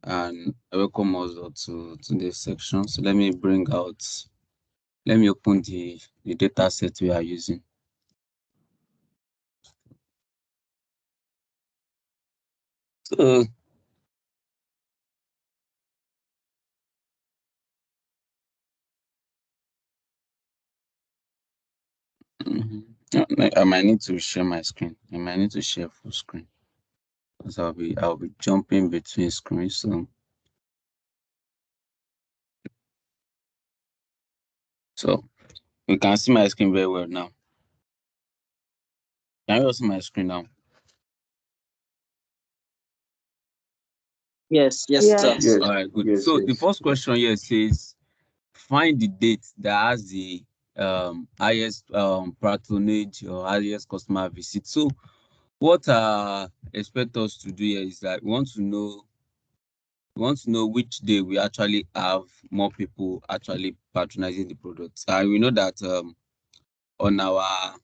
and welcome also to this section. So let me open the data set we are using. So I might need to share my screen. I might need to share full screen because I'll be jumping between screens. So you can see my screen very well now. Can you also see my screen now? Yes, yes, Yes. sir. Yes, All right, good. yes, So the yes. first question here says, find the date that has the highest patronage or highest customer visit. So what expect us to do here is that we want to know which day we actually have more people actually patronizing the product. And we know that on our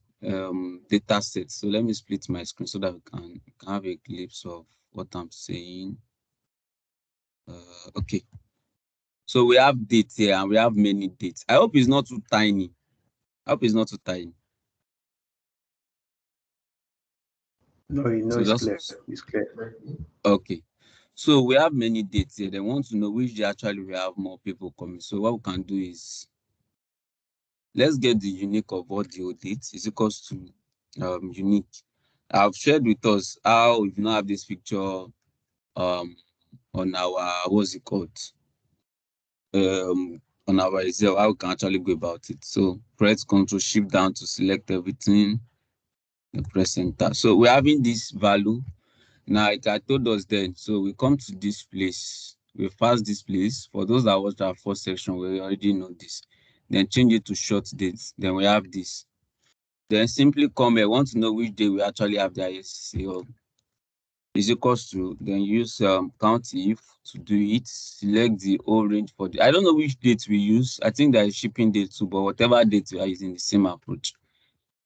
data set. So let me split my screen so that we can have a glimpse of what I'm saying. Okay. So we have dates here and we have many dates. I hope it's not too tiny. I hope it's not too tiny. No, So it's clear. just It's clear. okay. So we have many dates here. They want to know which day actually we have more people coming. So what we can do is let's get the unique of what the old date is equals to unique. I've shared with us how if you now have this picture on our what's it called on our Excel, how we can actually go about it. So press Ctrl Shift down to select everything. Press enter. So we're having this value. Now, like I told us then, so we come to this place. We pass this place. For those that watched our first section, we already know this. Then change it to short dates. Then we have this. Then simply come here. Want to know which day we actually have the ISC or is equals to, then use count if to do it. Select the whole range for the, I don't know which date we use. I think that is shipping date too, but whatever date we are using, the same approach.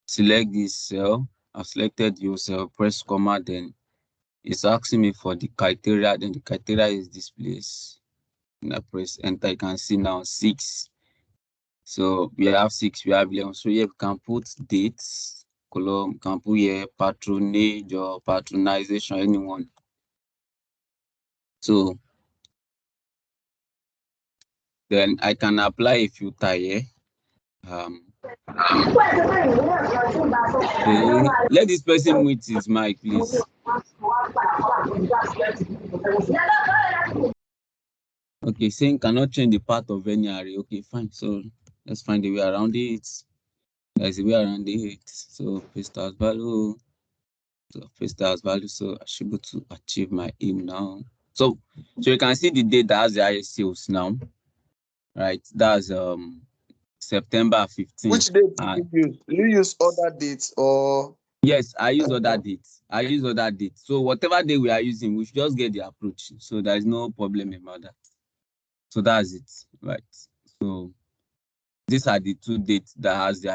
Select this cell. I've selected your cell, press comma, then it's asking me for the criteria, then the criteria is this place. And I press enter, you can see now 6. So we have 6, we have 11. So here we can put dates, column, we can put here patronage or patronization, anyone. So then I can apply a filter here. Let this person mute his mic, please. Okay, saying cannot change the path of any array. Okay, fine. So let's find a way around it. There's a way around it. So paste as value. So paste as value. So I should be able to achieve my aim now. So you can see the date that has the highest sales now. Right. That's September 15th. Which date do you use? Do you use other dates or? Yes, I use other dates. So whatever day we are using, we should just get the approach. So there is no problem about that. So that's it, right? So these are the two dates that has the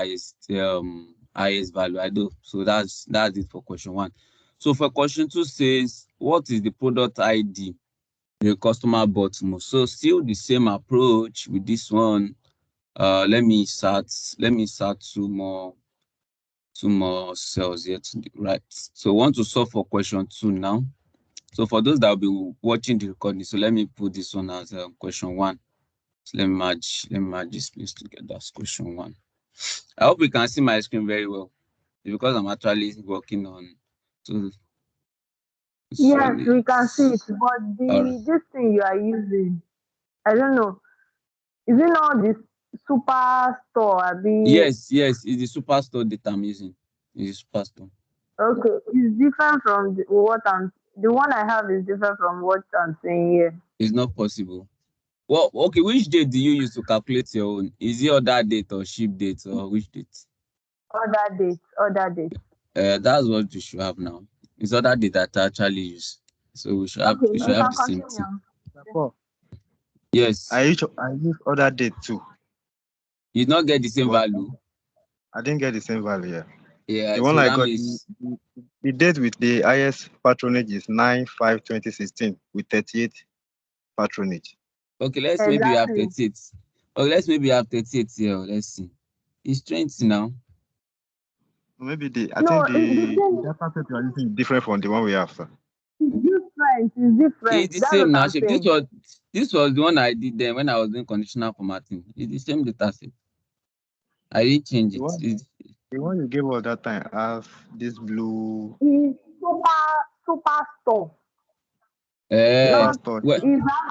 highest value. I do. So that's it for question 1. So for question 2 says, what is the product ID the customer bought most? So still the same approach with this one. Let me start two more cells here to the right. So we want to solve for question 2 now. So for those that will be watching the recording, so let me put this one as question 1. So let me merge this place together. That's question 1. I hope you can see my screen very well because I'm actually working on. So Yes, we can see it, but this thing you are using, I don't know. Is it not this superstore? Yes, it's the superstore that I'm using. It's the superstore. Okay, it's different from the one I have is different from what I'm saying here. It's not possible. Well, okay, which date do you use to calculate your own? Is it other date or ship date or which date? Other dates. That's what you should have now. It's other date that I actually use. So we should have Okay, you can the same thing. Therefore, Yes. I use other date too. You not get the same value. I didn't get the same value. Yeah. The one so I that got, means the date with the highest patronage is 9/5/2016 with 38 patronage. Okay, let's maybe have 38. Okay, let's maybe have 38 here. Let's see. It's 20 now. Maybe I think the data set you are using is different from the one we have, sir. It's different. It's different. It's the That's same what now. I'm saying. This was the one I did then when I was doing conditional formatting. It's the same data set. I didn't change it. The one you gave us that time has this blue. It's super store. Well, It's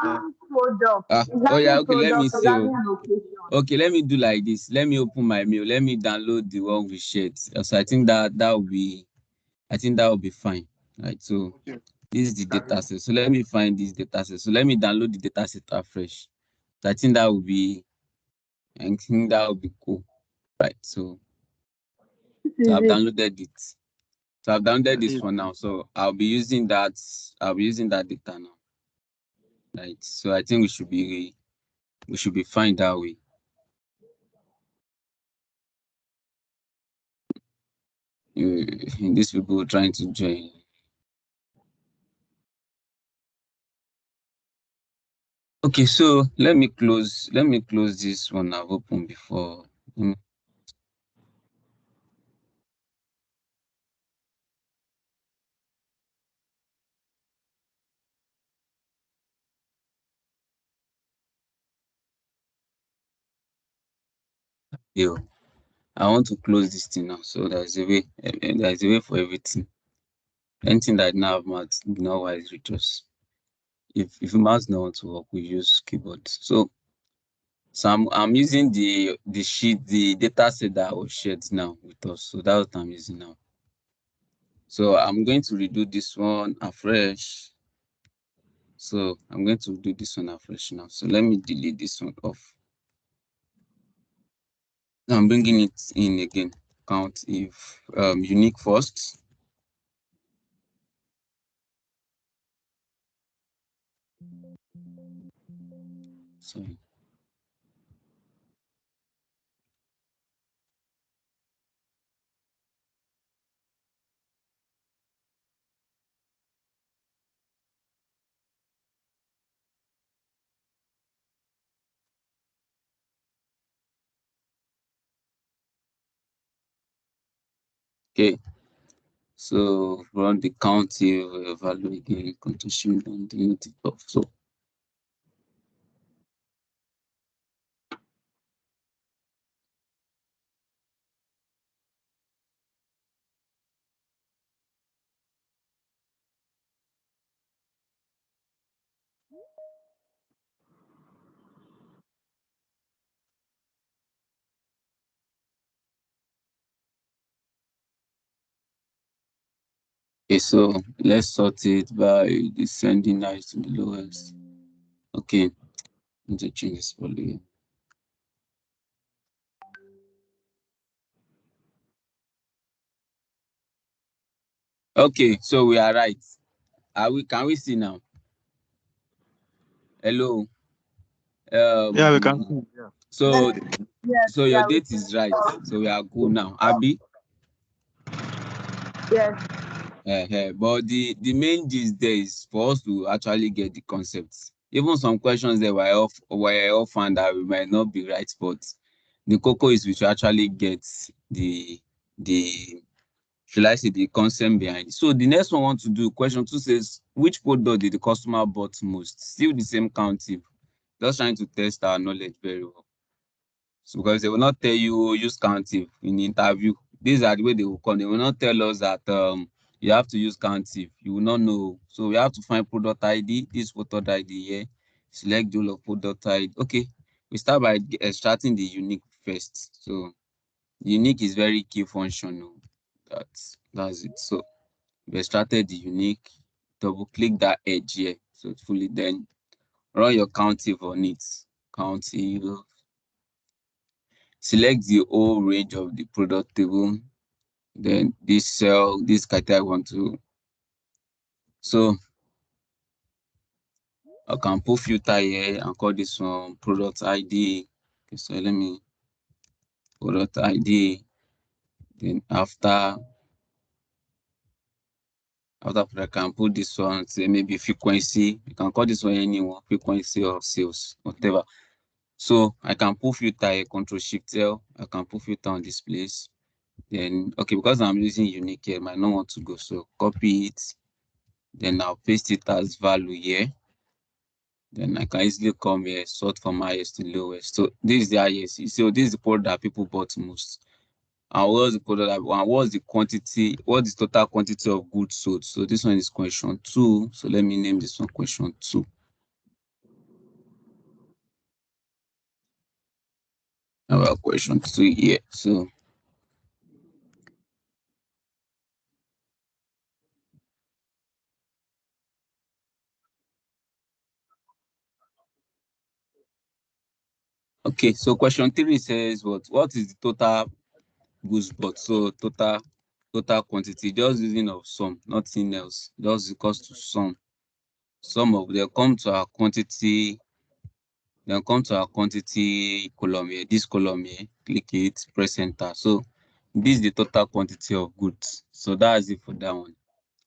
having product. oh yeah, okay, let me see. Location. Okay, let me do like this. Let me open my mail. Let me download the one we shared. So I think that will be fine. Right. So this is the data set. So let me find this data set. So let me download the data set afresh. So I think that will be cool. Right. So I've downloaded it. So I've downloaded this for now. So I'll be using that data now. Right. So I think we should be fine that way. These people trying to join. Okay, so let me close this one I've opened before. Yo, I want to close this thing now. So there's a way for everything. Anything that now have math, no wise reach. If math not want to work, we use keyboard. So I'm using the sheet, the data set that was shared now with us. So that's what I'm using now. So I'm going to redo this one afresh. So I'm going to do this one afresh now. So let me delete this one off. Now I'm bringing it in again. Count if unique first. Sorry. Okay. So run the count value again, condition and delete it off. So okay, so let's sort it by descending highest to the lowest. Okay, need to change this volume. Okay, so we are right. Can we see now? Hello. Yeah, we can see. Yeah. So Yes, so your date is right. So we are good now. Abby? Yes. But the main gist there is for us to actually get the concepts. Even some questions that were off and that we might not be right, but the cocoa is we should actually get the should I say the concept behind it. So the next one I want to do, question 2 says, which product did the customer bought most? Still the same counting. Just trying to test our knowledge very well. So because they will not tell you use countive in the interview. These are the way they will come. They will not tell us that you have to use countive. You will not know. So we have to find product ID. This product ID here. Select the whole of product ID. Okay. We start by extracting the unique first. So unique is very key function. That's it. So we extracted the unique. Double click that edge here. So it's fully then run your countive on it. Countive. Select the whole range of the product table. Then this cell, this criteria I want to. So I can put filter here and call this one product ID. Okay, so let me product ID. Then after After I can put this one, say maybe frequency. You can call this one anyone, frequency of sales, whatever. So I can put filter here, Control Shift L. I can put filter on this place. Then okay, because I'm using unique here, I might not want to go. So copy it. Then I'll paste it as value here. Then I can easily come here, sort from highest to lowest. So this is the highest. So this is the product that people bought most. And what's the product that, and what's the quantity, what's the total quantity of goods sold? So this one is question 2. So let me name this one question 2. Our question 2 here. So okay, so question 3 says what is the total goods bought? So total quantity, just using of sum, nothing else, just equals to sum of, they'll come to our quantity, column here, this column here, click it, press enter. So this is the total quantity of goods. So that's it for that one.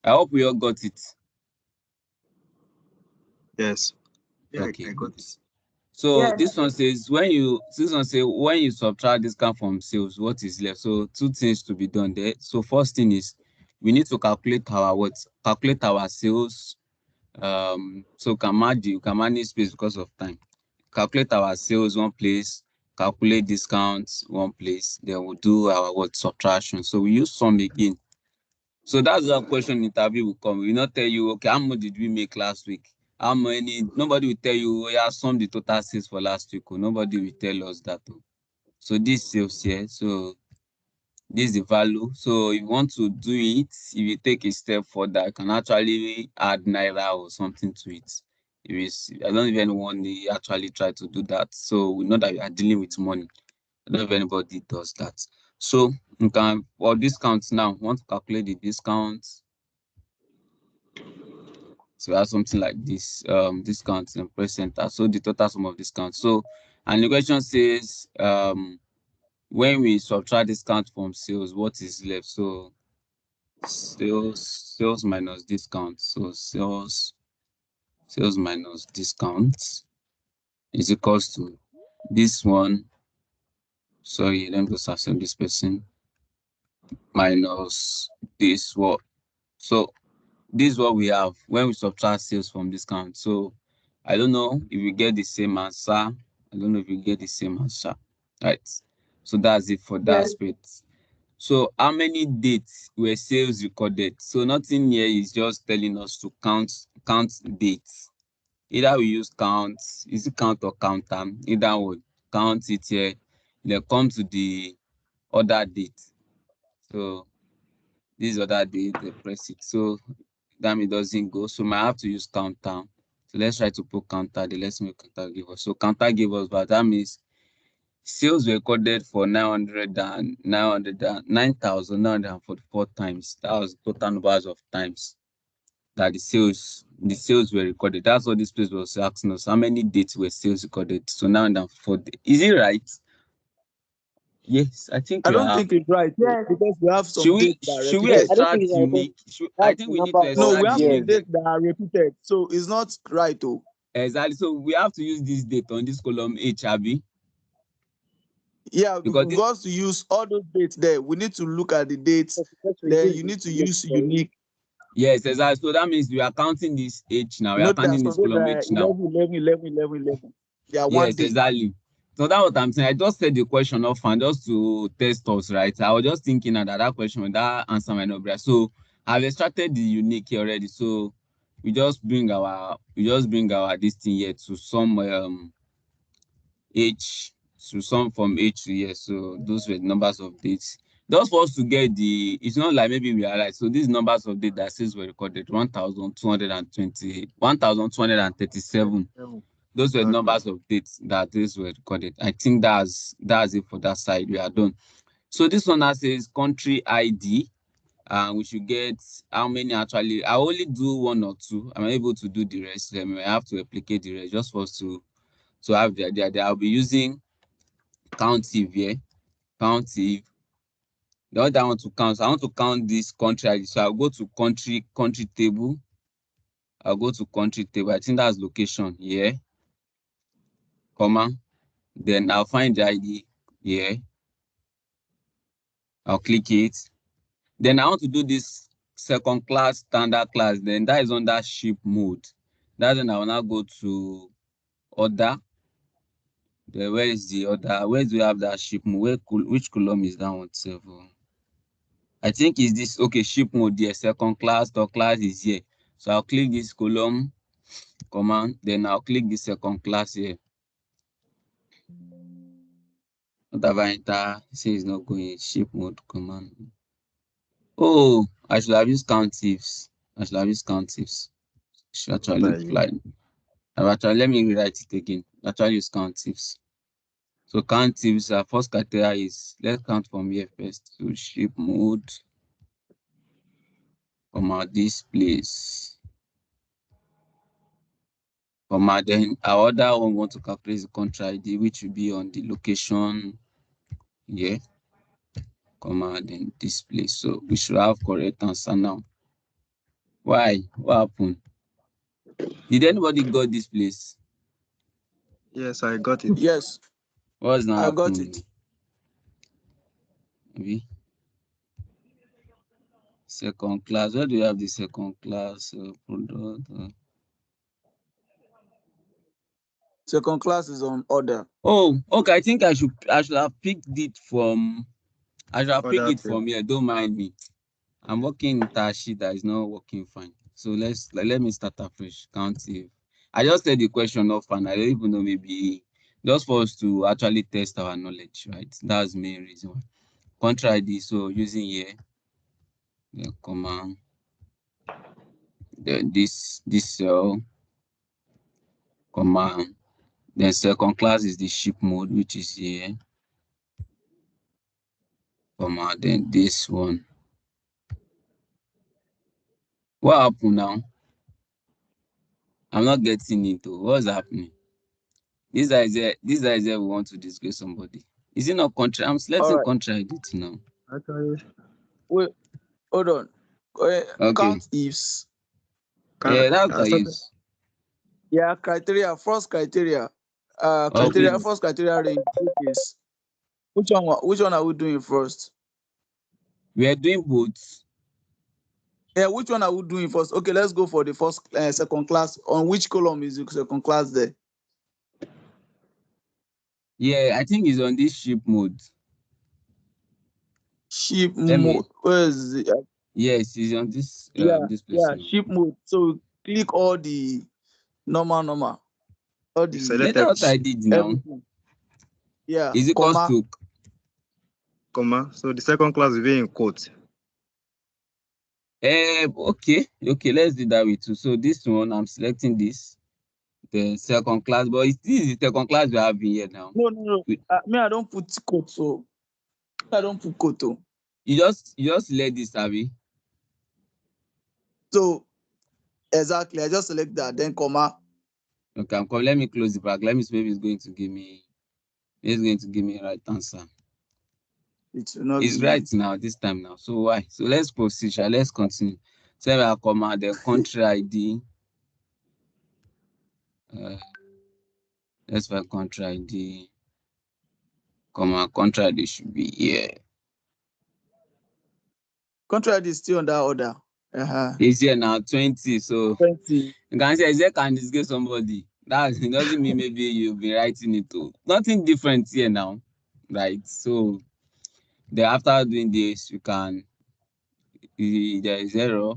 I hope we all got it. Yes. Yeah, Okay, I got it. so Yes. this one says when you subtract discount from sales, what is left? So 2 things to be done there. So first thing is we need to calculate our sales. So you can manage space because of time. Calculate our sales one place, calculate discounts one place, then we'll do our subtraction. So we use sum again. So that's the question interview will come. We will not tell you, okay, how much did we make last week? How many? Nobody will tell you, oh, yeah, sum the total sales for last week. Oh, nobody will tell us that. Oh. So this sales here, so this is the value. So if you want to do it, if you take a step further, you can actually add naira or something to it. I don't even want to actually try to do that. So we know that we are dealing with money. I don't know if anybody does that. So you can, for discounts now, want to calculate the discounts. So we have something like this, discounts and press enter. So the total sum of discounts. So, and the question says, when we subtract discount from sales, what is left? So sales minus discount. So sales minus discount is equals to this one. Sorry, let me just accept this person minus this what. So this is what we have when we subtract sales from discount. So I don't know if we get the same answer. Right. So that's it for that Yes. aspect. So how many dates were sales recorded? So nothing here is just telling us to count dates. Either we use count, is it count or counter? Either way, count it here. Then come to the other date. So this other date, they press it. So that means it doesn't go. So I have to use counter. So let's try to put counter. Let's make counter give us. So counter give us, but that means sales recorded for 9,944 times. That was total numbers of times that the sales were recorded. That's what this place was asking us. How many dates were sales recorded? So 904 days. Is it right? Yes, I think I we don't are. think it's right Yes. because we have some dates that are Should we repeated. I don't think extract it's right. unique? I That's think the we need number to No, of we extract have the some unique years. there. dates that are repeated, so it's not right. Oh, Exactly. So we have to use this date on this column H, Abby. yeah, Because this, because to use all those dates there, we need to look at the dates. Because we Then use you the need to unit use for it. unique. yes, exactly. So that means we are counting this H now. We are There are counting some this dates that column are H now. 11. They are one Yes, day. exactly. So that's what I'm saying. I just said the question off and just to test us, right? I was just thinking that question, that answer might not be right. So I've extracted the unique here already. So we just bring our this thing here to some H, to some from H to here. So those were the numbers of dates. Just for us to get it's not like maybe we are right. So these numbers of dates that says were recorded 1,237. Those were numbers of dates that these were recorded. I think that's it for that side. We are done. So this one that says country ID, and we should get how many actually. I only do 1 or 2. I'm able to do the rest. I have to replicate the rest just for us to have the idea. I'll be using countif here. Countif. The other I want to count. So I want to count this country ID. So I'll go to country table. I'll go to country table. I think that's location here, comma. Then I'll find the ID here. I'll click it. Then I want to do this second class, standard class. Then that is under ship mode. That's when I will now go to order. Then where is the order? Where do you have that ship mode? Which column is that one? I think is this okay? Ship mode here. Second class, third class is here. So I'll click this column command. Then I'll click the second class here. Whatever enter, say it's not going ship mode command. Oh, I should have used count ifs. Should actually apply. Actually, let me rewrite it again. Actually use count ifs. So count ifs, our first criteria is, let's count from here first. So ship mode, comma, this place. Comma, then our other one want to calculate the country ID, which will be on the location here. Comma, then this place. So we should have correct answer now. Why? What happened? Did anybody got this place? Yes, I got it. Yes. What's not I got happening? it. Maybe second class. Where do you have the second class product? Second class is on order. Oh, okay. I think I should have picked it from. I should have picked it from here. Don't mind me. I'm working in that sheet that is not working fine. So let me start afresh. Count if. I just said the question off and I don't even know, maybe just for us to actually test our knowledge, right? That's the main reason why. Country ID. So using here, the command. Then this cell command. Then second class is the ship mode, which is here. Comma, then this one. What happened now? I'm not getting into what's happening. This is we want to disgrace somebody. Is it not country? I'm selecting country ID now. Actually, wait, hold on. Okay. Count ifs. Yeah, that's what I use. Yeah, criteria. First criteria. First criteria range is which one are we doing first? We are doing both. Yeah, which one are we doing first? Okay, let's go for the first second class. On which column is the second class there? Yeah, I think it's on this ship mode. Ship mode. Where is it? Yes, it's on this this place. Yeah, ship mode. So click all the normal. All the select what I did now. Everything. Yeah. Is it cost to comma? So the second class will be in quote. Okay, let's do that with two. So this one, I'm selecting this, the second class, but this is the second class we have here now. No. I don't put quote, so I don't put quote. You just select this, Abby. So exactly, I just select that, then comma. Okay, let me close the bracket. Let me see if it's going to give me. It's going to give me right answer. It's not. It's right now, this time now. So why? So let's proceed. Let's continue. So I comma the country ID. Let's find country ID. Comma country ID should be here. Country ID is still on that order. It's here now, 20. So 20. You can say I can disgrace somebody. It doesn't mean maybe you'll be writing it too. Nothing different here now, right? So then after doing this, you can there is error.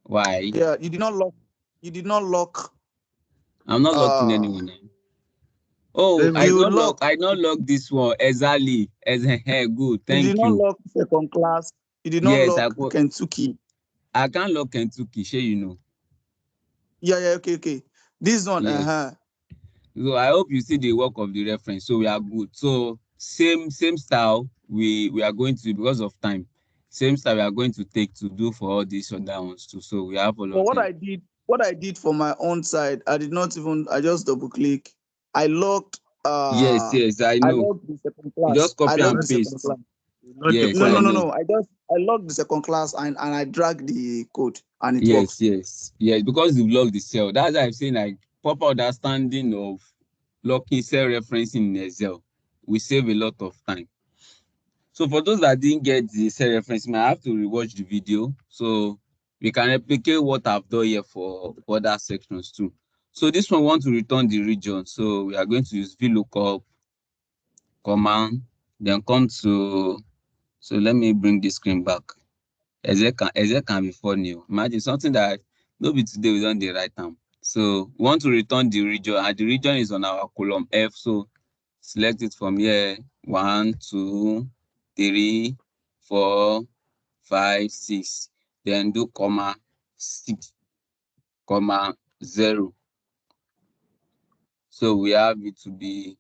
Why? Yeah, you did not lock. I'm not locking anyone. Oh, I don't lock this one exactly. Good, thank you. You did not lock second class. You did not lock Kentucky. I can't lock Kentucky, sure you know. Yeah, okay. This one, yes. So I hope you see the work of the reference. So we are good. So same style we are going to, because of time. Same style we are going to take to do for all these other ones too. So we have all of them. What I did for my own side, I just double click. I locked. Yes, I know. I locked the second class. You just copy and paste. Yes, no. I logged the second class and I dragged the code and it works. Yes, because you've logged the cell. That's why I'm saying like proper understanding of locking cell referencing in Excel. We save a lot of time. So for those that didn't get the cell referencing, I have to rewatch the video. So we can replicate what I've done here for other sections too. So this one want to return the region. So we are going to use VLOOKUP command, then come to, so let me bring the screen back. Excel can be funny. Imagine something that maybe today we don't write them. So we want to return the region, and the region is on our column F. So select it from here. 1, 2, 3, 4, 5, 6. Then do comma 6, comma 0. So we have it to be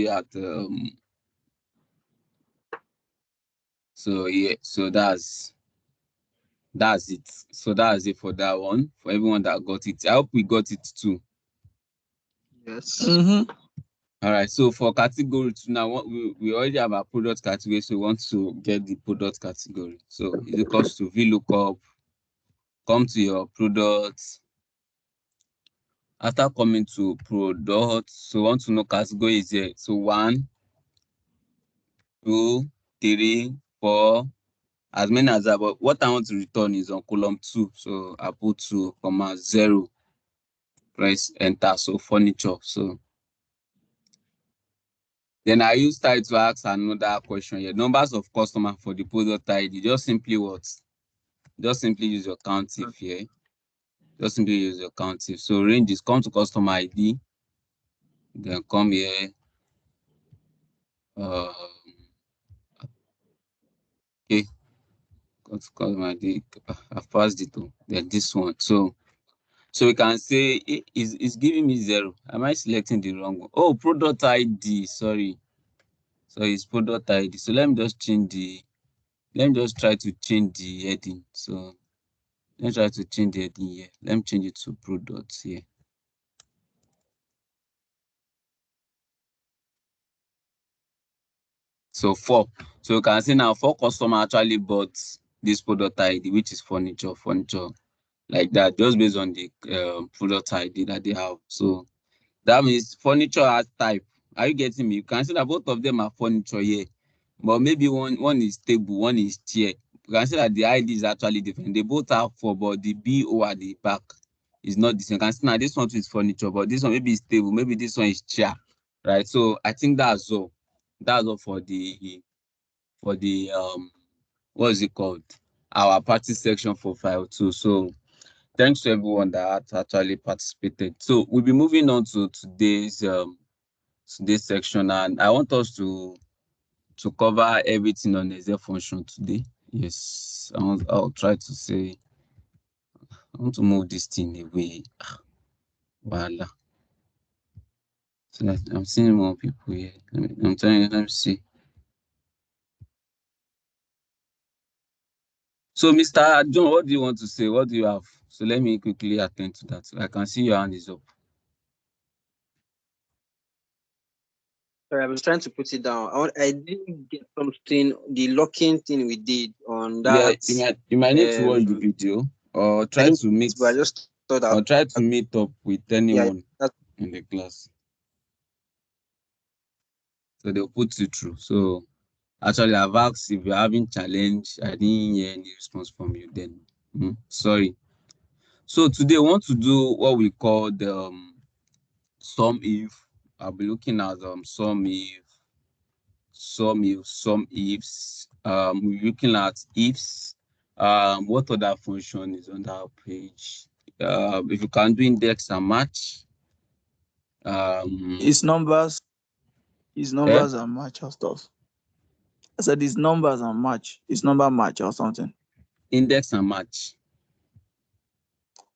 at so yeah, so that's it. So that's it for that one. For everyone that got it, I hope we got it too. Yes. All right. So for category 2 now, we already have our product category, so we want to get the product category. So it equals to VLOOKUP. Come to your products. After coming to products, so we want to know category is here. So 1, 2, 3, 4, as many as that. But what I want to return is on column 2. So I put 2, comma 0. Press enter. So furniture. So then I use type to ask another question here. Numbers of customers for the product ID. Just simply what? Just simply use your countif here. Just simply use your countif. So range is come to customer ID. Then come here. Okay. Come to customer ID. I've passed it to. Then this one. So we can say it's giving me 0. Am I selecting the wrong one? Oh, product ID. Sorry. So it's product ID. So let me just try to change the heading. So let's try to change the heading here. Let me change it to products here. So 4. So you can see now 4 customers actually bought this product ID, which is furniture, like that, just based on the product ID that they have. So that means furniture has type. Are you getting me? You can see that both of them are furniture here, but maybe one is table, one is chair. You can see that the ID is actually different. They both have 4, but the BO at the back is not the same. You can see now this one is furniture, but this one maybe is table, maybe this one is chair, right? So I think that's all. That's all for the what is it called? Our party section for file 2. So thanks to everyone that actually participated. So we'll be moving on to today's section, and I want us to cover everything on Excel function today. Yes, I'll try to say, I want to move this thing away. Voila. So I'm seeing more people here. I'm telling you, let me see. So Mr. John, what do you want to say? What do you have? So let me quickly attend to that. I can see your hand is up. Sorry, I was trying to put it down. I didn't get something, the locking thing we did on that. Yeah, you might need to watch the video or try to meet. But I just thought or try to meet up with anyone in the class. So they'll put you through. So actually, I've asked if you're having challenge. I didn't hear any response from you then. Sorry. So today we want to do what we call the sum if. I'll be looking at sum ifs. We're looking at ifs. What other function is on that page? If you can do index and match. It's numbers and match or stuff. I said it's numbers and match. It's number match or something. Index and match.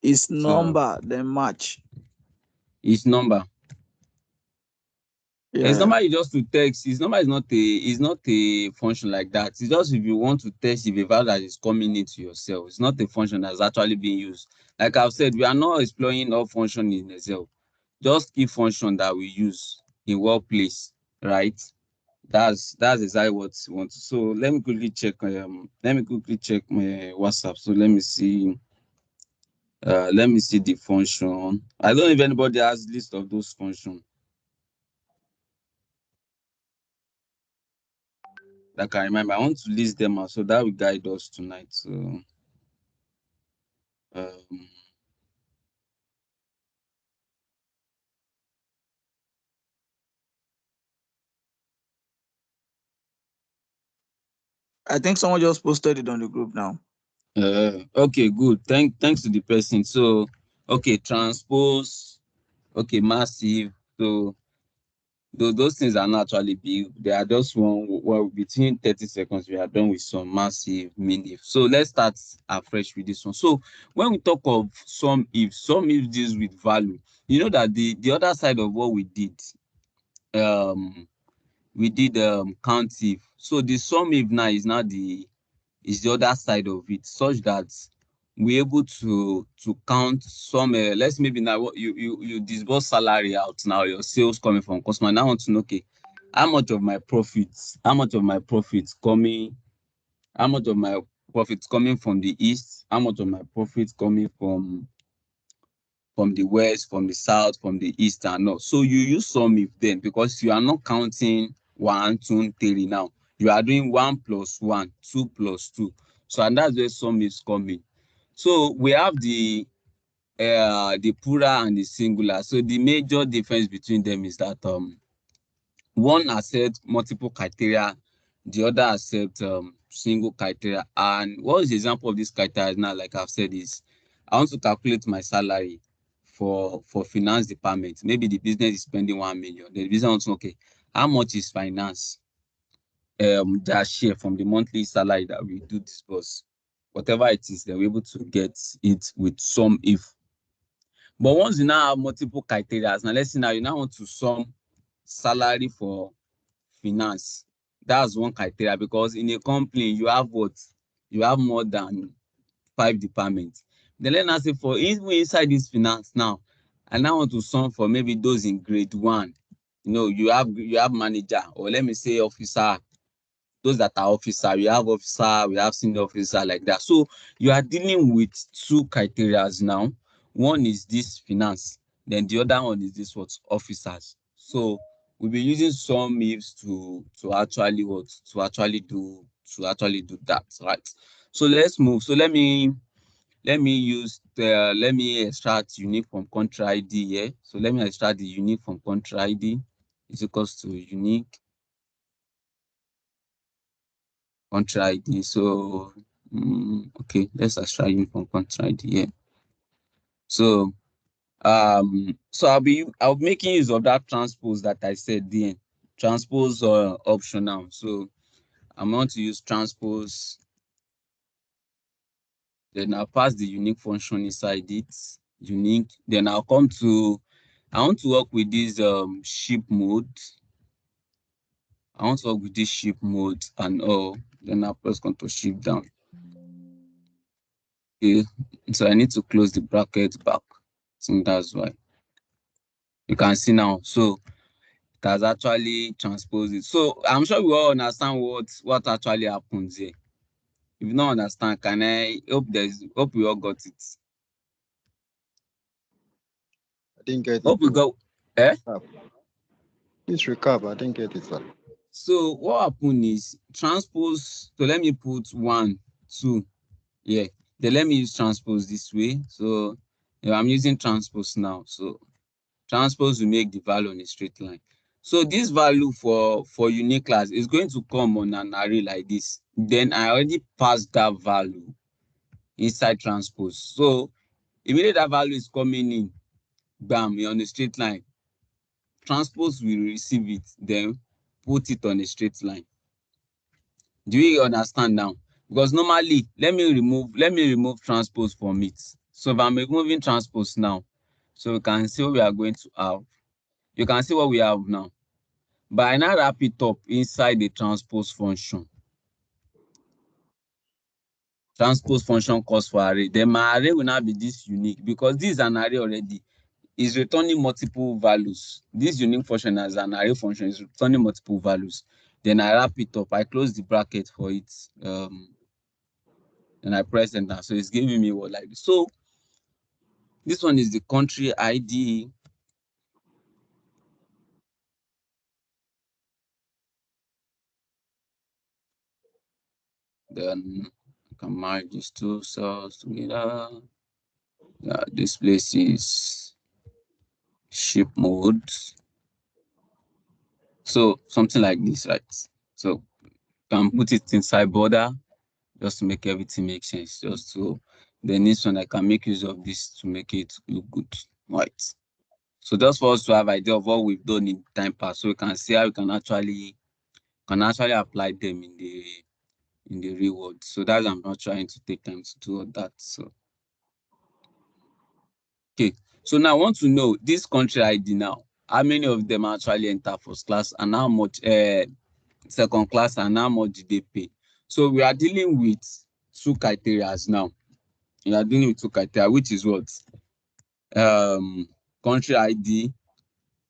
It's number then match. It's number. Yeah. It's number you just to text. It's number is not a function like that. It's just if you want to test if a value that is coming into yourself. It's not a function that's actually being used. Like I've said, we are not exploring all function in Excel. Just key function that we use in workplace. right? That's exactly what you want. So let me quickly check. Let me quickly check my WhatsApp. So let me see. Let me see the function. I don't know if anybody has list of those functions that I remember. I want to list them out so that will guide us tonight. So um, I think someone just posted it on the group now. okay, good. Thanks to the person. So okay, transpose. Okay, massive. So those things are not actually big. They are just well, between 30 seconds, we are done with some massive mean if. So let's start afresh with this one. So when we talk of some if deals with value, you know that the other side of what um we did count if. So the sum if now is the other side of it, such that we're able to count some. Let's maybe now what you disburse salary out now, your sales coming from customer. Now I want to know, okay, how much of my profits, how much of my profits coming from the east, how much of my profits coming from the west, from the south, from the east and north. So you use sum if then, because you are not counting 1, 2, 3 now. You are doing 1 plus 1, 2 plus 2. So and that's where sum is coming. So we have the plural and the singular. So the major difference between them is that one accepts multiple criteria, the other accepts single criteria. And what is the example of this criteria now? Like I've said, is I want to calculate my salary for finance department. Maybe the business is spending 1 million. The business wants to know, okay, how much is finance their share from the monthly salary that we do disburse. Whatever it is, they're able to get it with sum if. But once you now have multiple criteria, now let's say now you now want to sum salary for finance. That's one criteria, because in a company you have what? You have more than 5 departments. Then let us say for even inside this finance now, I now want to sum for maybe those in grade 1. You have manager, or let me say officer. Those that are officer, we have senior officer, like that. So you are dealing with 2 criteria now. One is this finance, then the other one is this what? Officers. So we'll be using some ifs to actually do that, right? So let's move. So let me extract unique from country ID here. So let me extract the unique from country ID is equals to unique country ID. So okay, let's extract unique from country ID here. So I'll be making use of that transpose that I said then. Transpose option now. So I'm going to use transpose. Then I'll pass the unique function inside it. Unique. Then I want to work with this ship mode. I want to work with this ship mode and all. Then I'll press Ctrl Shift down. Okay. So I need to close the bracket back. I think that's why. You can see now. So it has actually transposed it. So I'm sure we all understand what actually happens here. If you don't understand, can I hope we all got it? I didn't get Hope it. we got Please recap. I didn't get it, sir. So what happened is transpose. So let me put 1, 2. Yeah. Then let me use transpose this way. So I'm using transpose now. So transpose will make the value on a straight line. So this value for unique class is going to come on an array like this. Then I already passed that value inside transpose. So immediately that value is coming in, bam, on a straight line. Transpose will receive it, then put it on a straight line. Do you understand now? Because normally, let me remove transpose from it. So if I'm removing transpose now, so we can see what we are going to have. You can see what we have now. But I now wrap it up inside the transpose function. Transpose function calls for array. Then my array will now be this unique, because this is an array already. is returning multiple values. This unique function as an array function is returning multiple values. Then I wrap it up. I close the bracket for it. And I press enter. So it's giving me what like this. So this one is the country ID. Then I can merge these two cells together. Yeah, this place is ship mode. So something like this, right? So can put it inside border just to make everything make sense. Just to then this one I can make use of this to make it look good, right? So just for us to have idea of what we've done in time past, so we can see how we can actually apply them in the real world. So that's I'm not trying to take time to do all that. So okay. So now I want to know this country ID now. How many of them actually enter first class and how much second class and how much did they pay? So we are dealing with two criteria now. We are dealing with two criteria, which is what? Country ID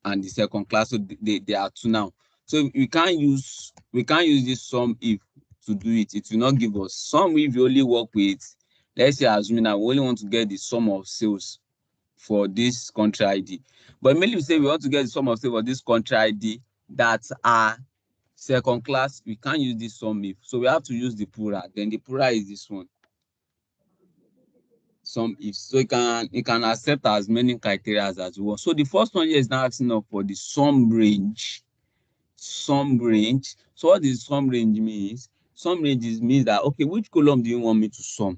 and the second class. So they are two now. So we can't use this sum if to do it. It will not give us sum if you only work with, let's say assuming I only want to get the sum of sales for this country ID. But mainly we say we want to get the sum of sales for this country ID that are second class. We can't use this sum if. So we have to use the plural. Then the plural is this one. Sum if. So you can accept as many criteria as you want. So the first one here is now asking us for the sum range. Sum range. So what does sum range means? Sum range means that, okay, which column do you want me to sum?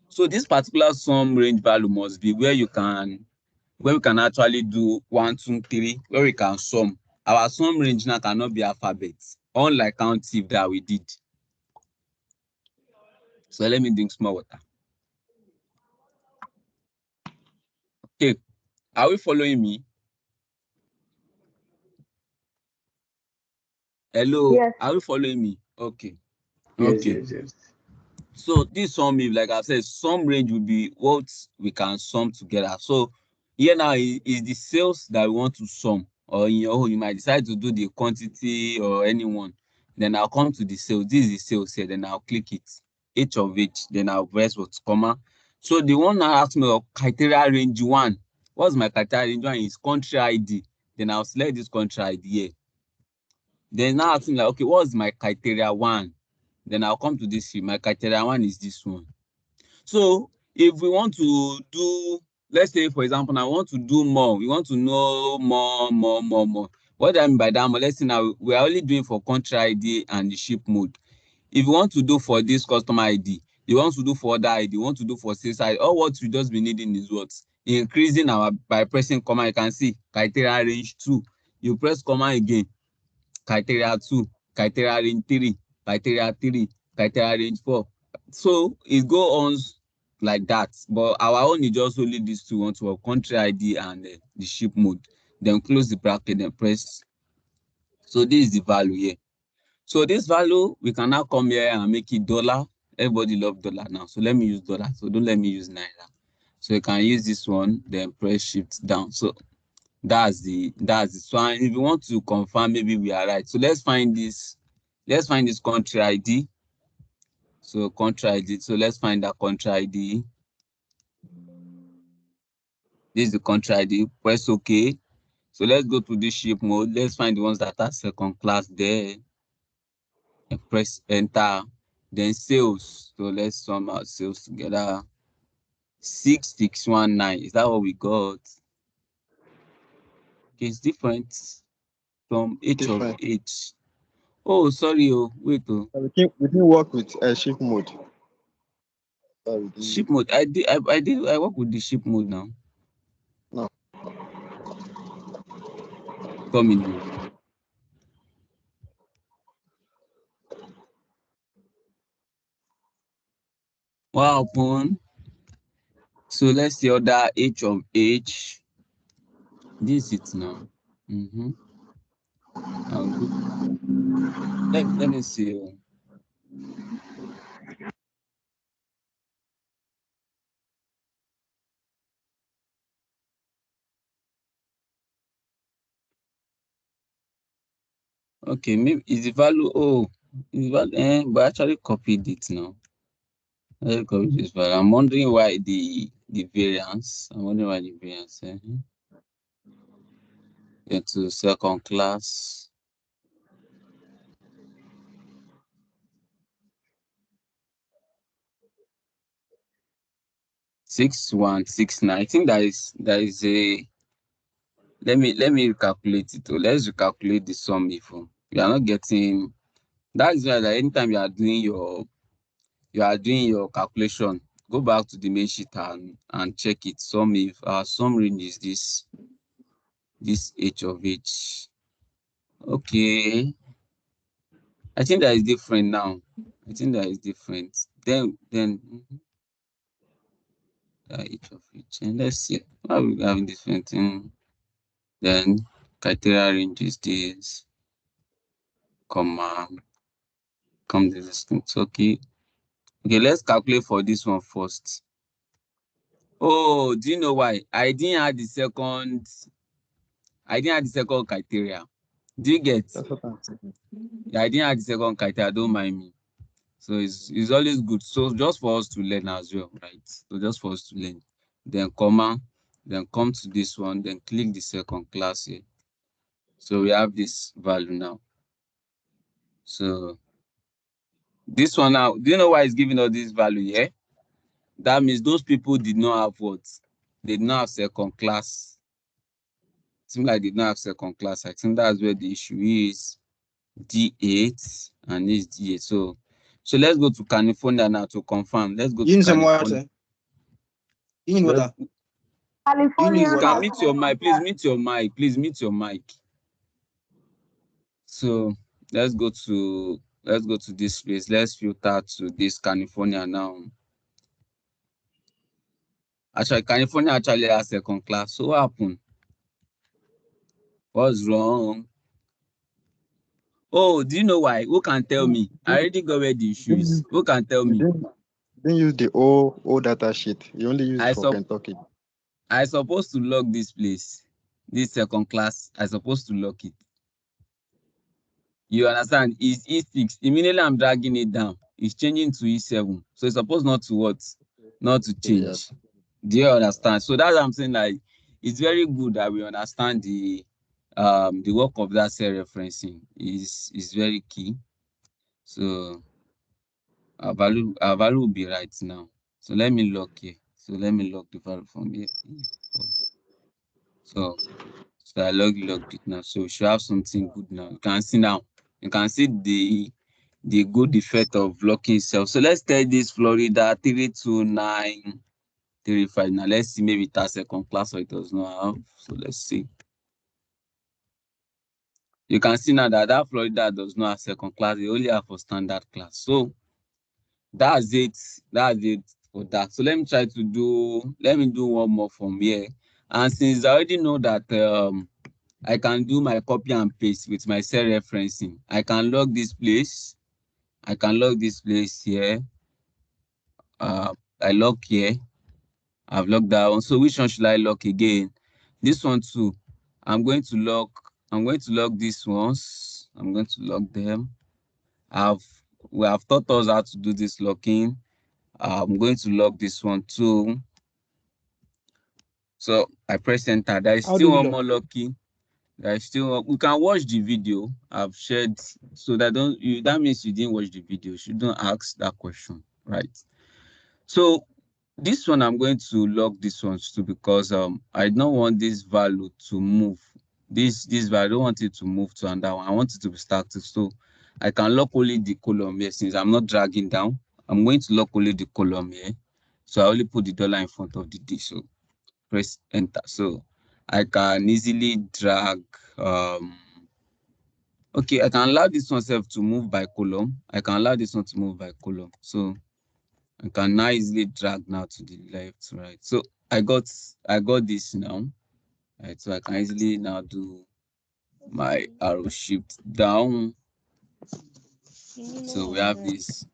So this particular sum range value must be where we can actually do 1, 2, 3, where we can sum. Our sum range now cannot be alphabet, unlike COUNTIF that we did. So let me drink small water. Okay, are we following me? Hello, yes. Are you following me? Okay. Yes, Okay. yes. So this sum, if like I said, sum range will be what we can sum together. So here now is the sales that we want to sum, or in your own, you might decide to do the quantity or anyone. Then I'll come to the sales. This is the sales here. Then I'll click it, each of which. Then I'll press what comma. So the one now asks me of criteria range 1. What's my criteria range 1 is country ID. Then I'll select this country ID here. Then now asking like, okay, what's my criteria 1? Then I'll come to this here. My criteria 1 is this one. So if we want to do, let's say for example, I want to do more. We want to know more. What do I mean by that? Let's say now we are only doing for country ID and the ship mode. If you want to do for this customer ID, you want to do for other ID, you want to do for sales ID, all what we just be needing is what? Increasing our by pressing comma. You can see criteria range 2. You press comma again. Criteria 2, criteria range 3, criteria 3, criteria range 4. So it goes on like that. But our own is just only these two ones for country ID and the ship mode. Then close the bracket, then press. So this is the value here. So this value, we can now come here and make it dollar. Everybody love dollar now. So let me use dollar. So don't let me use naira. So you can use this one, then press shift down. So that's the so. And if you want to confirm maybe we are right, so let's find this country ID. So country ID, so let's find that country ID. This is the country ID. Press OK. So let's go to this ship mode. Let's find the ones that are second class there and press enter. Then sales, so let's sum our sales together. 6619, is that what we got? Okay, it's different from each of each. Oh, sorry. Oh, wait. Oh, We didn't work with shift mode. Ship mode. I work with the ship mode now. No. Coming now. What happened? So let's see other H of H. This is it now. I'll go. Let me see. Okay, maybe is the value, but I actually copied it now. I copied this value. I'm wondering why the variance. I'm wondering why the variance. Into second class. Six one six nine. I think that is a. Let me calculate it. Let's recalculate the sum if you are not getting. That is why that anytime you are doing your calculation, go back to the main sheet and check it. Sum if our sum range is this h of h. Okay, I think that is different now. I think that is different. Then h of h. And let's see. Why are we having different thing? Then criteria range is this, comma, come this thing. Okay. Okay, let's calculate for this one first. Oh, do you know why? I didn't add the second criteria. Do you get? That's what I'm saying. Yeah, I didn't add the second criteria, don't mind me. So it's always good. So just for us to learn as well, right? So just for us to learn. Then comma, then come to this one, then click the second class here. So we have this value now. So this one now, do you know why it's giving us this value here? That means those people did not have what? They did not have second class. It seems like they did not have second class. I think that's where the issue is. D8 and this D8. So let's go to California now to confirm. Let's go to California. California. Please, can mute your mic. Please mute your mic. Please mute your mic. So let's go to this place. Let's filter to this California now. Actually, California actually has second class. So what happened? What's wrong? Oh, do you know why? Who can tell me? I already got where the issue is. Who can tell me? Didn't use the old data sheet. You only use it for Kentucky. I supposed to lock this place. This second class, I supposed to lock it. You understand? It's E6. Immediately I'm dragging it down. It's changing to E7. So it's supposed not to what? Not to change. Yes. Do you understand? So that's what I'm saying. Like, it's very good that we understand the work of that cell referencing is very key. So our value will be right now. So let me lock here. So let me lock the value from here. So I logged it now. So we should have something good now. You can see now. You can see the good effect of locking itself. So let's tell this Florida 32935. Now let's see, maybe it has second class or it does not have. So let's see. You can see now that Florida does not have second class. They only have for standard class. So that's it. That's it for that. So let me do one more from here. And since I already know that I can do my copy and paste with my cell referencing, I can log this place. I can log this place here. I log here. I've logged that one. So which one should I log again? This one too. I'm going to log these ones. I'm going to log them. We have taught us how to do this locking. I'm going to log this one too. So I press enter. There is still one more locking. There is still we can watch the video I've shared. So that means you didn't watch the video. You don't ask that question, right? So this one I'm going to log this one too because I don't want this value to move. This value, I don't want it to move to another one. I want it to be static. So I can lock only the column here since I'm not dragging down. I'm going to lock only the column here. So I only put the dollar in front of the D. So press enter. So I can easily drag. Okay, I can allow this one to move by column. I can allow this one to move by column. So I can now easily drag now to the left, right? So I got this now, right? So I can easily now do my arrow shift down. So we have this.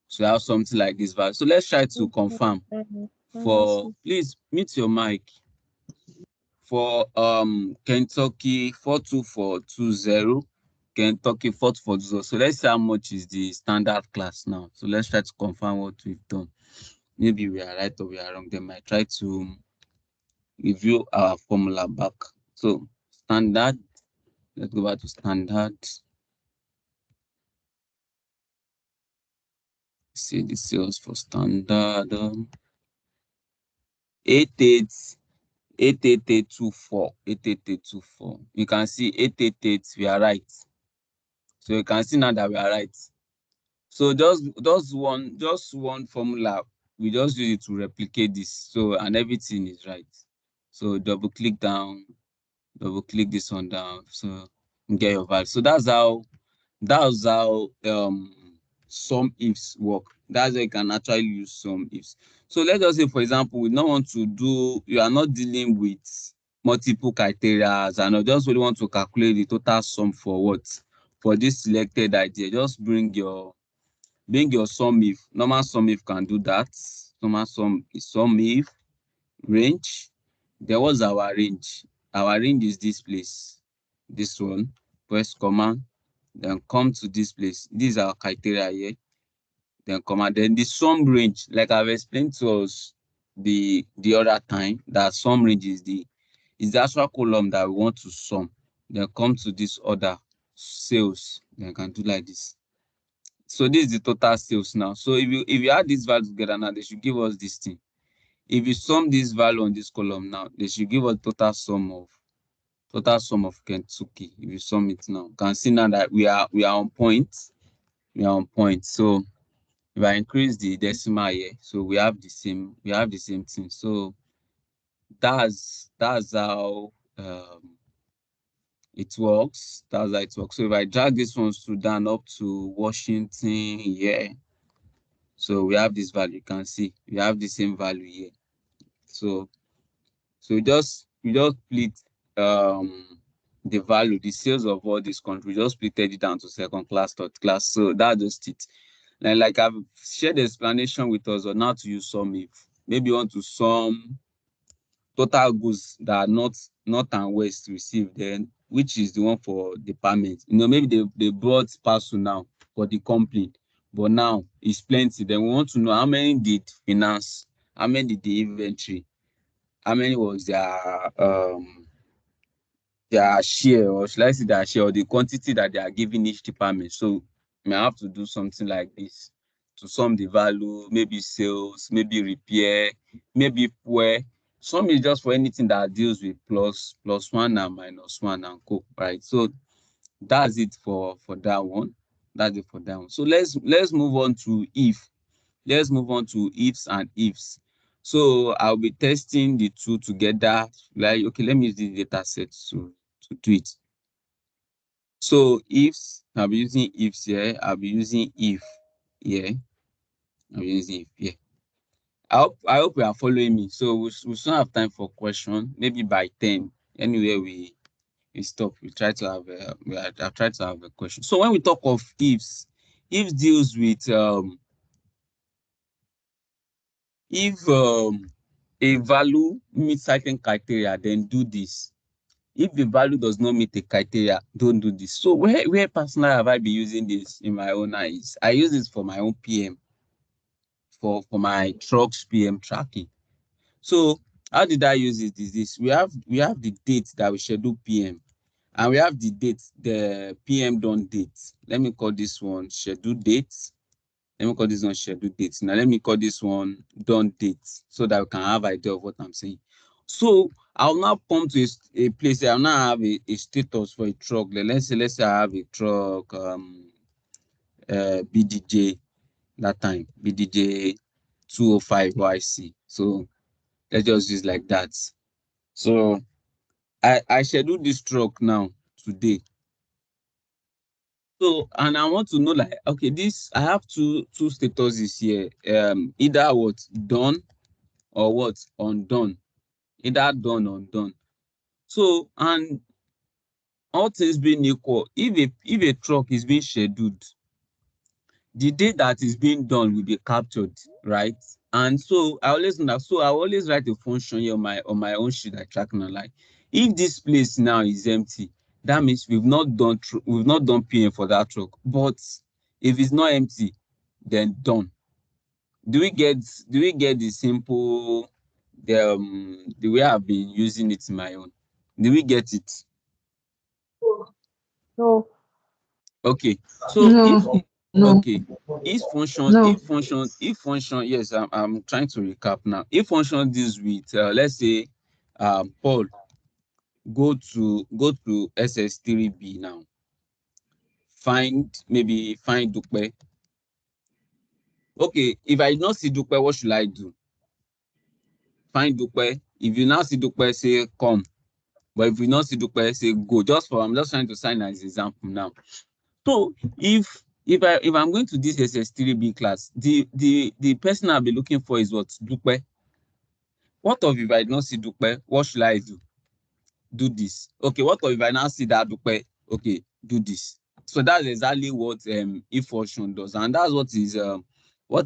So we have something like this value. So let's try to confirm. Please mute your mic. For Kentucky 42420, Kentucky fought for Jesus. So let's see how much is the standard class now. So let's try to confirm what we've done. Maybe we are right or we are wrong. Then I try to review our formula back. So standard, let's go back to standard. See the sales for standard. 88824. 88824. You can see 888, we are right. So you can see now that we are right. So just one formula, we just use it to replicate this. So and everything is right. So double click this one down. So get your value. So that's how some ifs work. That's how you can actually use some ifs. So let's just say, for example, we don't want to do, you are not dealing with multiple criteria and I just really want to calculate the total sum for what? For this selected idea. Just bring your sum if. Normal sum if can do that. Normal sum if range. There was our range. Our range is this place. This one. Press command. Then come to this place. These are criteria here. Then command. Then the sum range, like I've explained to us the other time, that sum range is the actual column that we want to sum. Then come to this other sales. Then you can do like this. So this is the total sales now. So if you add this value together now, they should give us this thing. If you sum this value on this column now, they should give us total sum of Kentucky. If you sum it now, you can see now that we are on point. We are on point. So if I increase the decimal here, so we have the same thing. So that's how it works. That's how it works. So if I drag this one down up to Washington here, so we have this value. You can see we have the same value here. So we just split the value, the sales of all these countries, just splitted it down to second class, third class. So that's just it. And like I've shared the explanation with us on how to use sum if. Maybe you want to sum total goods that are north and west received, then which is the one for department. Maybe they brought parcel now for the company, but now it's plenty. Then we want to know how many did finance, how many did the inventory, how many was their share, or should I say their share, or the quantity that they are giving each department. So may have to do something like this to sum the value, maybe sales, maybe repair, maybe fuel. Sum is just for anything that deals with plus one and minus one and co, right? So that's it for that one. That's it for that one. So let's move on to if. Let's move on to ifs and ifs. So I'll be testing the two together. Like, okay, let me use the data set to do it. So ifs, I'll be using ifs here. I'll be using if here. I'll be using if here. I hope you are following me. So we soon have time for question. Maybe by 10. Anywhere we stop, we try to have I've tried to have a question. So when we talk of ifs deals with if a value meets certain criteria, then do this. If the value does not meet the criteria, don't do this. So where personally have I been using this in my own eyes? I use this for my own PM, for my trucks PM tracking. So how did I use it? Is this we have the date that we schedule PM, and we have the date, the PM done date. Let me call this one schedule date. Let me call this one schedule date. Now let me call this one done date, so that we can have an idea of what I'm saying. So I'll now come to a place. I'll now have a status for a truck. Let's say I have a truck BDJ that time, BDJ 205 YC. So let's just use like that. So I schedule this truck now today. So, and I want to know, like, okay, I have two statuses here. Either what done or what undone. Either done or undone. So, and all things being equal, if a truck is being scheduled, the date that is being done will be captured, right? And so I always know that. So I always write a function here on my own sheet I track now. Like, if this place now is empty, that means we've not done PM for that truck. But if it's not empty, then done. Do we get the simple the way I've been using it in my own? Do we get it? No. Okay. So if No. No. okay, if No. function, yes, I'm trying to recap now. If function deals with let's say Paul, go to SS3B now. Find Dupe. Okay, if I not see Dupe, what should I do? Find Dupe. If you now see Dupe, say come. But if you not see Dupe, say go. I'm just trying to sign as example now. So if I'm going to this SS3B class, the person I'll be looking for is what? Dupe. What of if I don't see Dupe? What should I do? Do this. Okay, what if I now see that Dupe? Okay, do this. So that's exactly what if function does, and that's what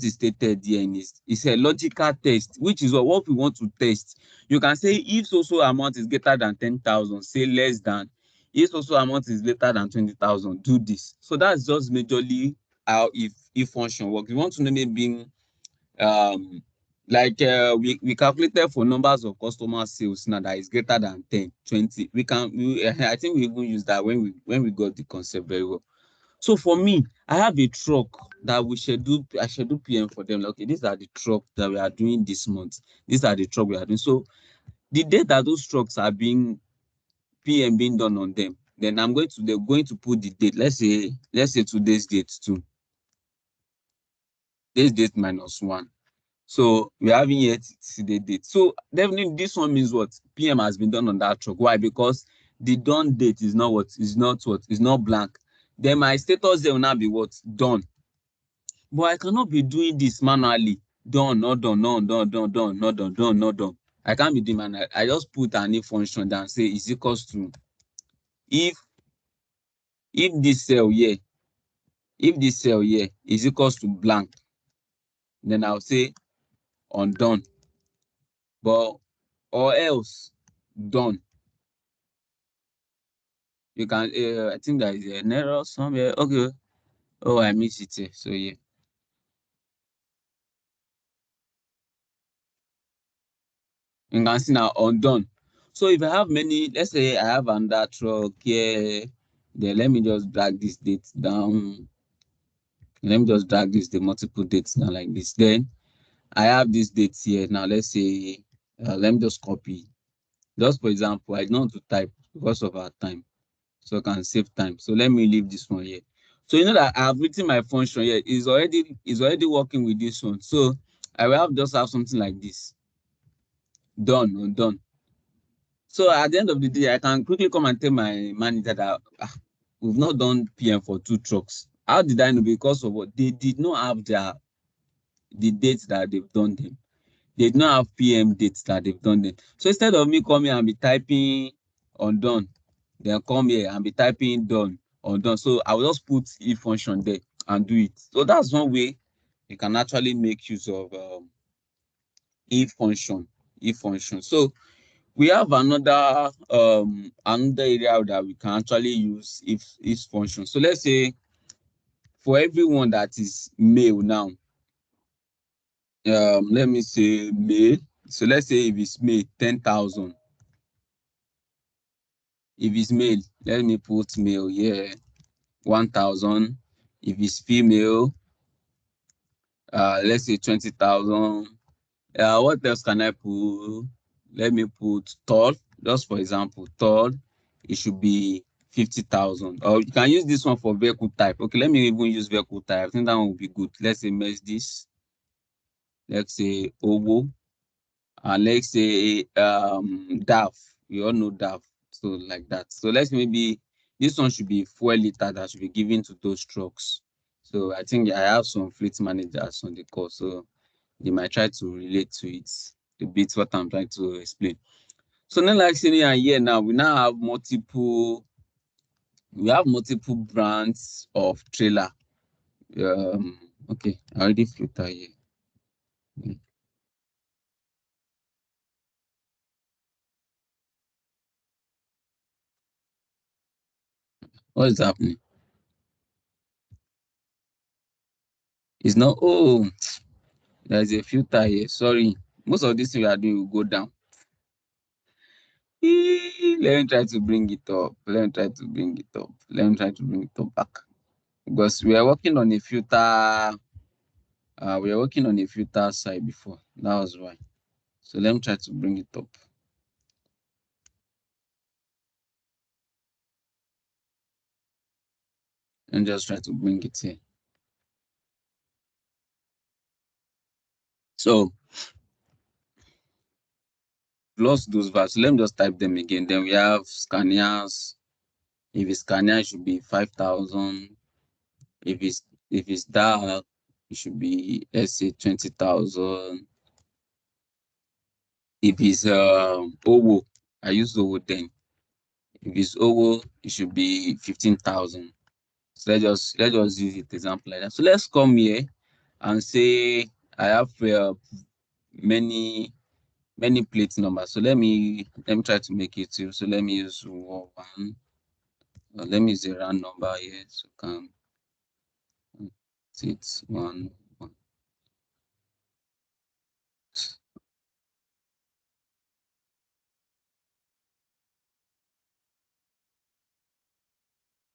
is stated here in this. It's a logical test, which is what we want to test. You can say if so amount is greater than 10,000, say less than. If so amount is greater than 20,000, do this. So that's just majorly how if function works. We want to know maybe like we calculated for numbers of customer sales now that is greater than 10, 20. I think we even use that when we got the concept very well. So for me, I have a truck that I schedule PM for them. Like, okay, these are the truck that we are doing this month. These are the truck we are doing. So the day that those trucks are being PM being done on them, then they're going to put the date. Let's say today's date 2. This date -1. So we haven't yet see the date. So definitely this one means what? PM has been done on that truck. Why? Because the done date is not blank. Then my status there will now be what? Done. But I cannot be doing this manually. Done, not done, not done, done, done, not done, done, not done. I can't be doing manually. I just put an if function down, say is equals to if this cell here, is equals to blank, then I'll say undone. But or else done. You can I think there is an error somewhere. Okay. Oh, I missed it here. So yeah. You can see now undone. So if I have many, let's say I have another truck here, then let me just drag this date down. Let me just drag the multiple dates down like this. Then I have this date here. Now let's say let me just copy. Just for example, I don't want to type because of our time. So I can save time. So let me leave this one here. So you know that I have written my function here. It's already working with this one. So I will just have something like this. Done or done. So at the end of the day, I can quickly come and tell my manager that we've not done PM for 2 trucks. How did I know? Because of what? They did not have the dates that they've done them. They did not have PM dates that they've done them. So instead of me coming and be typing undone, then come here and be typing done, undone. So I will just put if function there and do it. So that's one way you can actually make use of if function. So we have another area that we can actually use if function. So let's say for everyone that is male now, let me say male. So let's say if it's male, 10,000. If it's male, let me put male here, 1,000. If it's female, let's say 20,000. What else can I put? Let me put tall, just for example, tall. It should be 50,000. Or you can use this one for vehicle type. Okay, let me even use vehicle type. I think that one will be good. Let's say Mercedes. Let's say Owo. And let's say DAF. We all know DAF. So like that. So let's maybe this one should be fuel liter that should be given to those trucks. So I think I have some fleet managers on the call. So they might try to relate to it a bit what I'm trying to explain. So then like saying here now, we have multiple brands of trailer. Okay, I already filter here. What is happening? It's not. Oh, there's a filter here. Sorry. Most of this we are doing will go down. Let me try to bring it up. Let me try to bring it up. Let me try to bring it up back. Because we are working on a filter. We are working on a filter side before. That was why. So let me try to bring it up. And just try to bring it here. So lost those values. So let me just type them again. Then we have scanners. If it's scanner, it should be 5,000. If it's dark, it should be, let's say, 20,000. If it's OWO, I use OWO then. If it's OWO, it should be 15,000. So let's just use it example like that. So let's come here and say I have many plate numbers. So let me try to make it two. So let me use one. Let me use a round number here. So can it's one.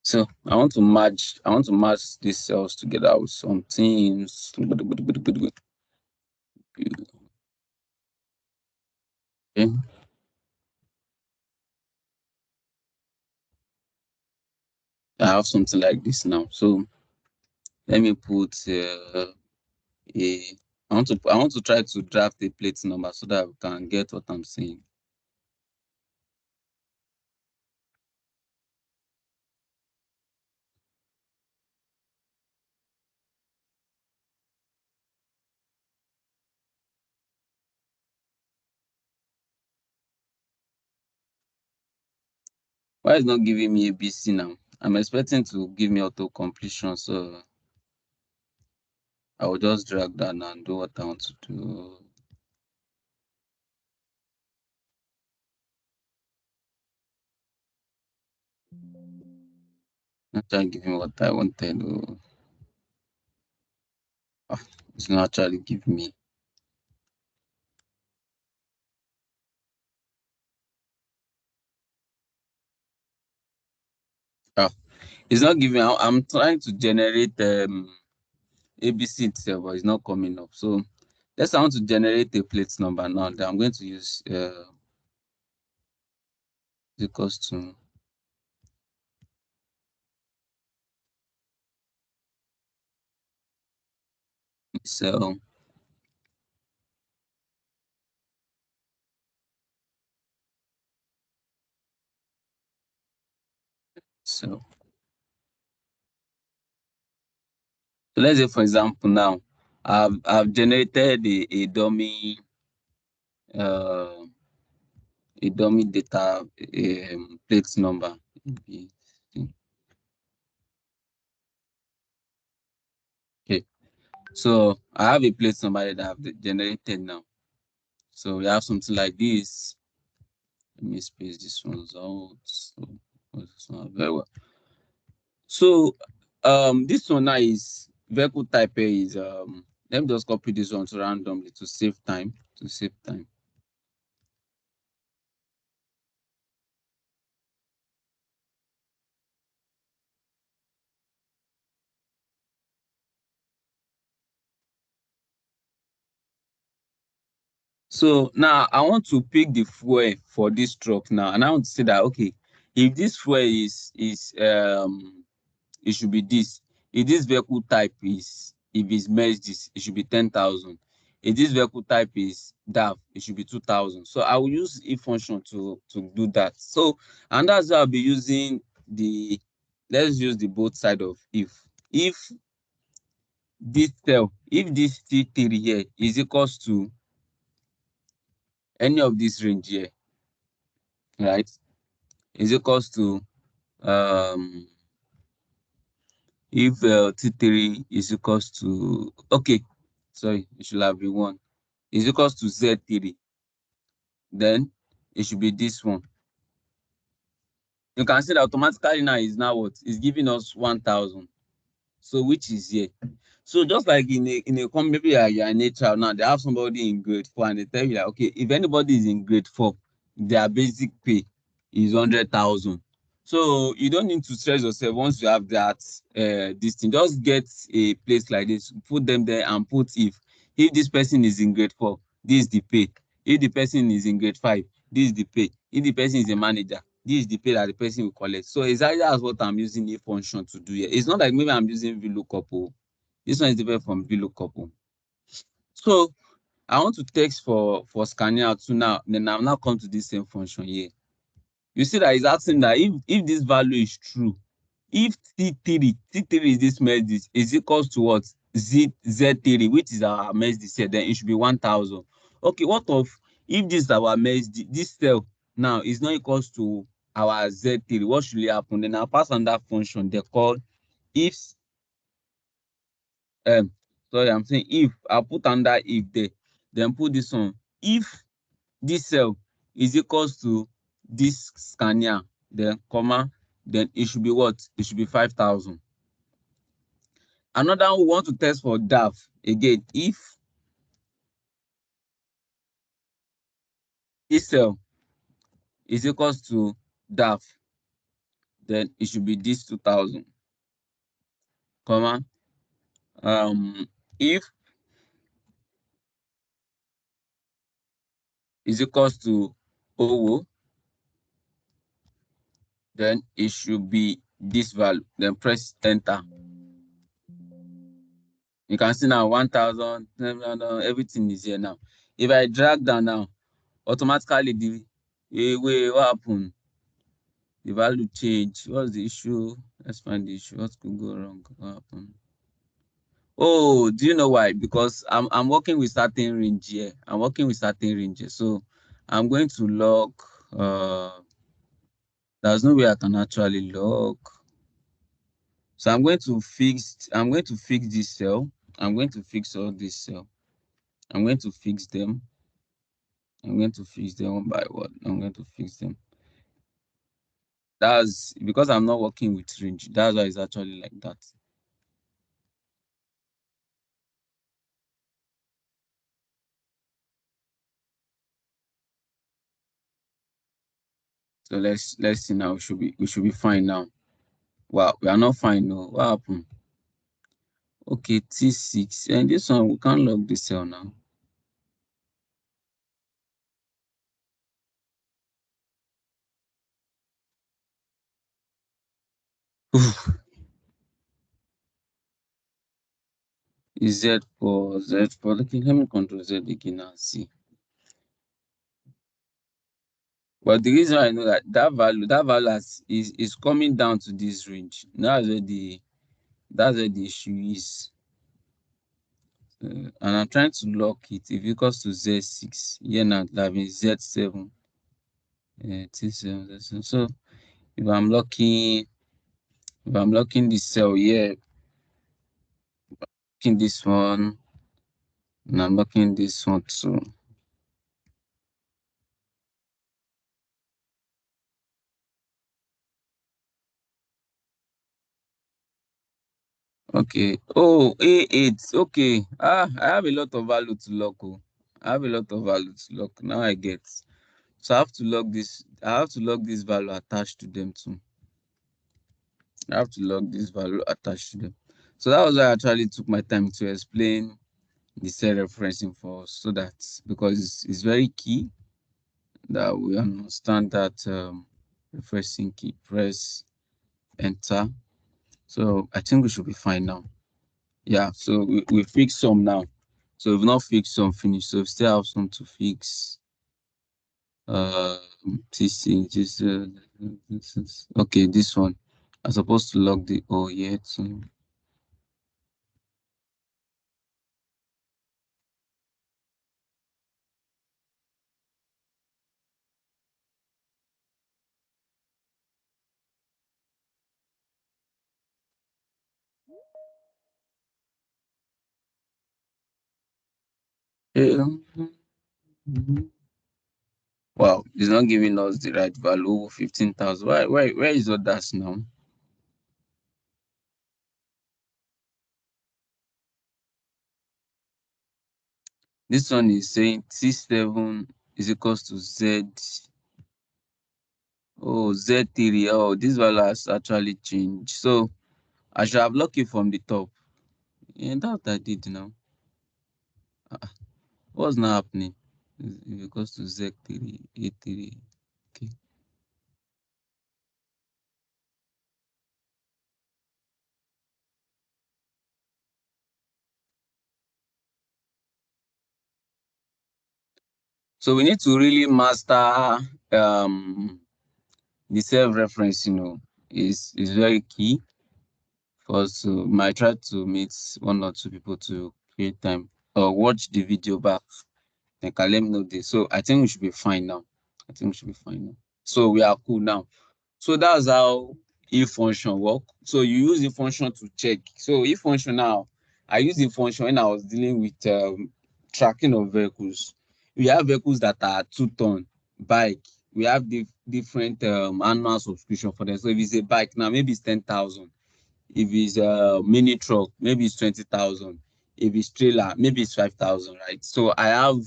So I want to match these cells together with some things. Okay. I have something like this now. So let me put I want to try to draft a plate number so that we can get what I'm saying. Why is not giving me ABC now? I'm expecting to give me auto completion, so I will just drag that now and do what I want to do. Not trying to give me what I wanted. It's not actually giving me. It's not giving. I'm trying to generate ABC itself, but it's not coming up. So let's I want to generate a plate number now. That I'm going to use equals to cell. So let's say, for example, now I've generated a dummy uh, data plate number. Okay, so I have a plate number that I've generated now. So we have something like this. Let me space this one out. So this one very well. So this one now is vehicle type A is let me just copy this one to randomly to save time. So now I want to pick the fuel for this truck now, and I want to say that okay, if this fuel is it should be this. If this vehicle type is, if it's Mercedes, it should be 10,000. If this vehicle type is DAF, it should be 2,000. So I will use if function to do that. So, and that's why I'll be using the, let's use the both side of if. If this cell, if this T3 here is equals to any of this range here, right, is equals to if T3 is equals to, okay, sorry, it should have been 1, is equals to Z3, then it should be this one. you can see that automatically now is now what is giving us 1,000. So which is here. So just like in a maybe you're in HR now, they have somebody in grade 4 and they tell you that okay, if anybody is in grade 4, their basic pay is 100,000. So you don't need to stress yourself once you have that this thing. Just get a place like this, put them there and put if this person is in grade 4, this is the pay. If the person is in grade 5, this is the pay. If the person is a manager, this is the pay that the person will collect. So exactly that's what I'm using a function to do here. It's not like maybe I'm using VLOOKUP. This one is different from VLOOKUP. So I want to text for scanning out to now. Then I'll now come to this same function here. You see that it's asking that if this value is true, if T3 is this message is equals to what? Z3, which is our message here, then it should be 1,000. Okay, what of if this is our message, this cell now is not equals to our Z3, what should happen? Then I'll pass on that function they call if sorry, I'm saying if I'll put under if there, then put this one. If this cell is equals to this scanner, then comma, then it should be what? It should be 5,000. Another one we want to test for DAF again. If this cell is equals to DAF, then it should be this 2,000, comma. If is equals to OWO, then it should be this value. Then press enter. You can see now 1,000, everything is here now. If I drag down now, automatically what happened? The value change. What's the issue? Let's find the issue. What could go wrong? What happened? Oh, do you know why? Because I'm working with certain range here. I'm working with certain ranges. So I'm going to log there's no way I can actually log. So I'm going to fix this cell. I'm going to fix all this cell. I'm going to fix them. I'm going to fix them one by one. I'm going to fix them. That's because I'm not working with range. That's why it's actually like that. So let's see now. We should be fine now. Wow, we are not fine now. What happened? Okay, T6. And this one we can't log the cell now. Is Z for okay, let me control Z again and see. But the reason I know that value is coming down to this range. That's where the issue is. And I'm trying to lock it. If it goes to Z6, here now having Z7, T7, Z7. So if I'm locking the cell here, locking this one, and I'm locking this one too. Okay. Oh, A8. Okay. I have a lot of value to lock. Oh. I have a lot of value to lock. Now I get. So I have to log this. I have to log this value attached to them too. I have to log this value attached to them. So that was why I actually took my time to explain the cell referencing for us, so that because it's very key that we understand that referencing key. Press enter. So I think we should be fine now. Yeah, so we fixed some now. So we've not fixed some finished. So we still have some to fix. This okay, this one. I'm supposed to log the yet. So Wow, it's not giving us the right value, 15,000. Where is others now? This one is saying T7 is equals to Z. Oh, Z3. Oh, this value has actually changed. So I should have locked it from the top. Yeah, that's what I did now. What's not happening? Is equals to Z3, A3. Okay. So we need to really master the self-reference, is very key for us to might try to meet one or two people to create time or watch the video back. They can let me know this. So I think we should be fine now. So we are cool now. So that's how if function work. So you use the function to check. So if function now, I use the function when I was dealing with tracking of vehicles. We have vehicles that are 2-ton bike. We have different annual subscription for them. So if it's a bike now, maybe it's 10,000. If it's a mini truck, maybe it's 20,000. If it's trailer, maybe it's 5,000, right? So I have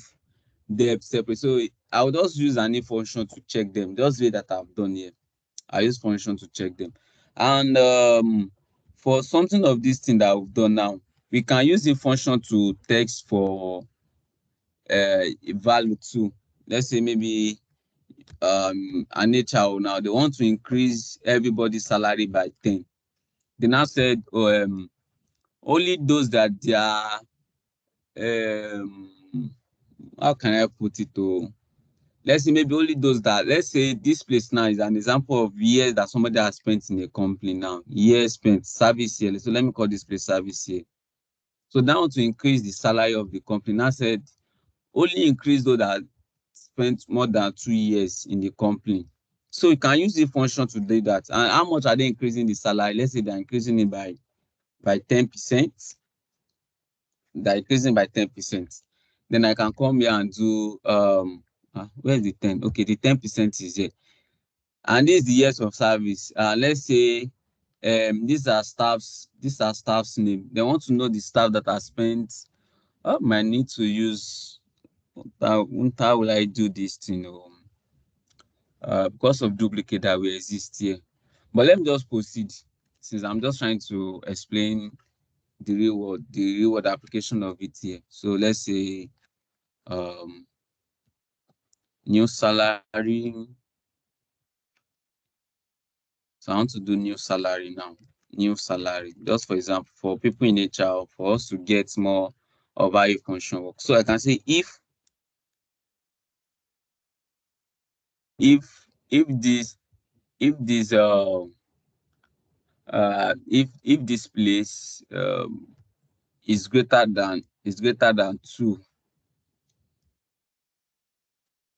them separate. So I will just use an if function to check them. Just the way that I've done here. I use function to check them. And for something of this thing that we've done now, we can use the function to text for a value too. Let's say maybe an HR now, they want to increase everybody's salary by 10. They now said, only those that they are, how can I put it? Let's say maybe only those that, let's say this place now is an example of years that somebody has spent in a company now. Years spent, service year. So let me call this place service year. So now to increase the salary of the company, now said only increase those that spent more than 2 years in the company. So you can use the function to do that. And how much are they increasing the salary? Let's say they're increasing it by 10%. They're increasing by 10%. Then I can come here and do where's the 10? Okay, the 10% is here. And this is the years of service. Let's say these are staff's name. They want to know the staff that are spent. Oh, might need to use how will I do this thing? Because of duplicate that will exist here. But let me just proceed since I'm just trying to explain the real world application of it here. So let's say new salary. So I want to do new salary now. New salary. Just for example, for people in HR, for us to get more of how if function work. So I can say if this if this if this place is greater than 2,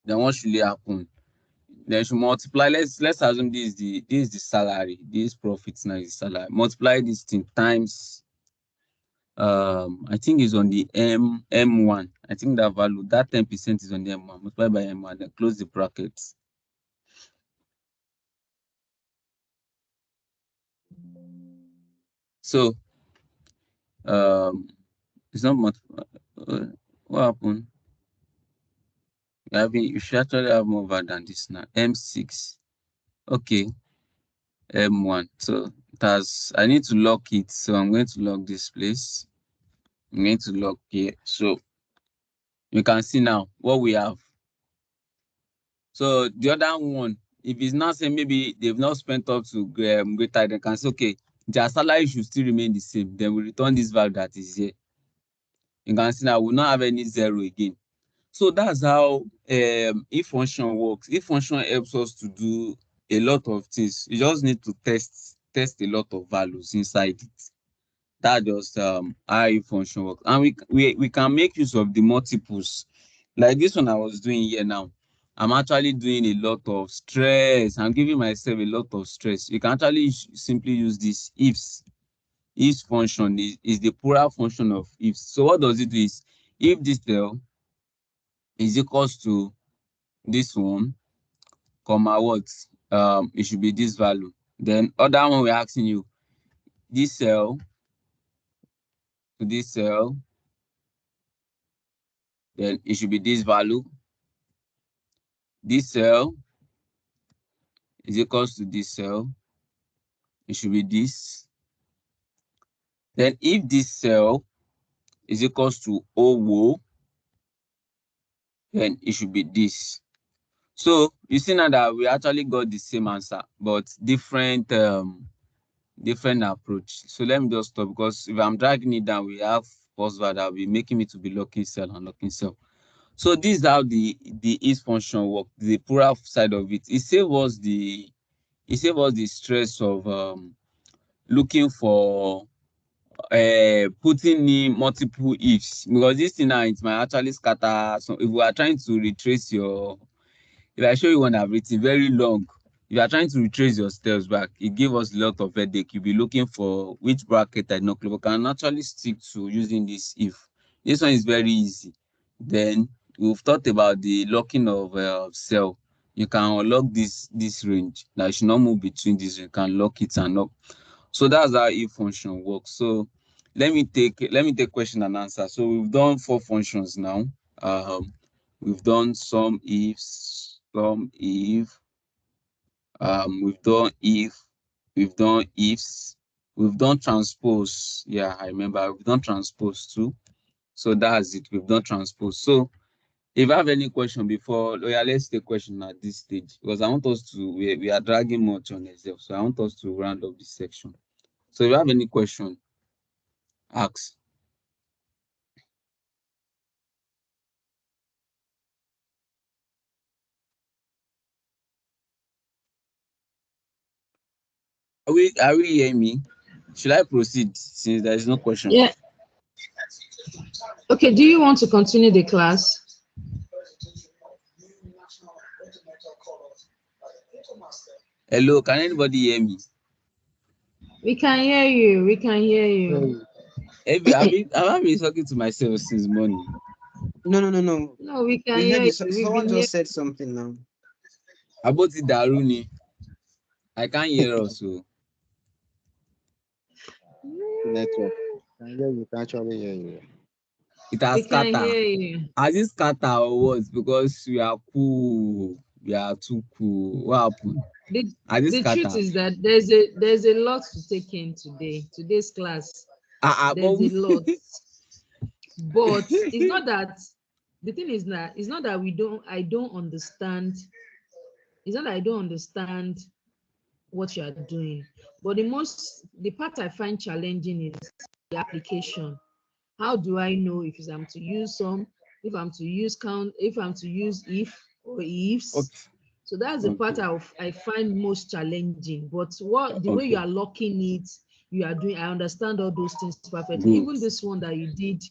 then what should happen? Then you should multiply. Let's assume this is the salary. This profit now is the salary. Multiply this thing times I think it's on the M1. I think that value, that 10% is on the M1. Multiply by M1, then close the brackets. So it's not much. What happened? You should actually have more value than this now. M6. Okay. M1. So I need to lock it. So I'm going to lock this place. I'm going to lock here. So you can see now what we have. So the other one, if it's not saying maybe they've not spent up to greater, they can say, okay, their salary should still remain the same. Then we return this value that is here. You can see now we will not have any zero again. So that's how if function works. If function helps us to do a lot of things. You just need to test a lot of values inside it. That just how if function works. And we can make use of the multiples. Like this one I was doing here now. I'm actually doing a lot of stress. I'm giving myself a lot of stress. You can actually simply use this ifs. If function is the plural function of ifs. So what does it do is if this cell is equals to this one, comma what? It should be this value. Then other one we're asking you, this cell to this cell, then it should be this value. This cell is equals to this cell. It should be this. Then if this cell is equals to OWO, then it should be this. So you see now that we actually got the same answer, but different approach. So let me just stop, because if I'm dragging it down, we have postval that will be making me to be locking cell and locking cell. So this is how the is function work, the plural side of it. It saves us the stress of looking for putting in multiple ifs, because this thing now it might actually scatter. So if we are trying to retrace your, if I show you one I've written very long, if you are trying to retrace your steps back, it gives us a lot of headache. You'll be looking for which bracket I know. We can actually stick to using this if. This one is very easy. Then we've talked about the locking of cell. You can unlock this range. Now you should not move between these. You can lock it and lock. So that's how if function works. So let me take question and answer. So we've done 4 functions now. We've done some ifs, some if. We've done if. We've done ifs. We've done transpose. Yeah, I remember. We've done transpose too. So that's it. We've done transpose. So if I have any question before, yeah, let's take question at this stage, because I want us to, we are dragging much on itself. So I want us to round up this section. So if you have any question, ask. Are we hearing me? Should I proceed since there is no question? Yeah. Okay, do you want to continue the class? Hello, can anybody hear me? We can hear you. We can hear you. Have I been talking to myself since morning? No. No, we can hear you. Someone just said something now. About it, Daruni. I can't hear us. So. Network. You can actually hear you. It has scattered. Has it scattered or what? Because we are cool. We are too cool. What happened? The truth is that there's a lot to take in today's class. There's a lot. But it's not that, the thing is that it's not that I don't understand. It's not that I don't understand what you are doing, but the part I find challenging is the application. How do I know if I'm to use if I'm to use count, if I'm to use if or ifs? Okay. So that's the part I find most challenging. But the way you are locking it, you are doing, I understand all those things perfectly. Even this one that you did,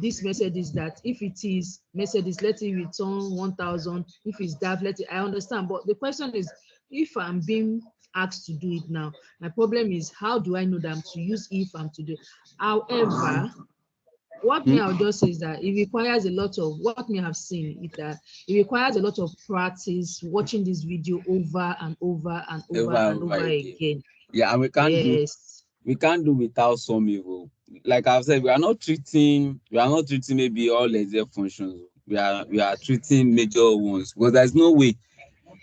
this message is that if it is Mercedes, let it return 1,000. If it's that, I understand. But the question is, if I'm being asked to do it now, my problem is, how do I know that I'm to use if I'm to do it? However, what me I'll just say is that it requires a lot of, what me have seen is that it requires a lot of practice, watching this video over and over and over again. Yeah, and we can't do without some evil. Like I've said, we are not treating maybe all exec functions. We are treating major ones, because there's no way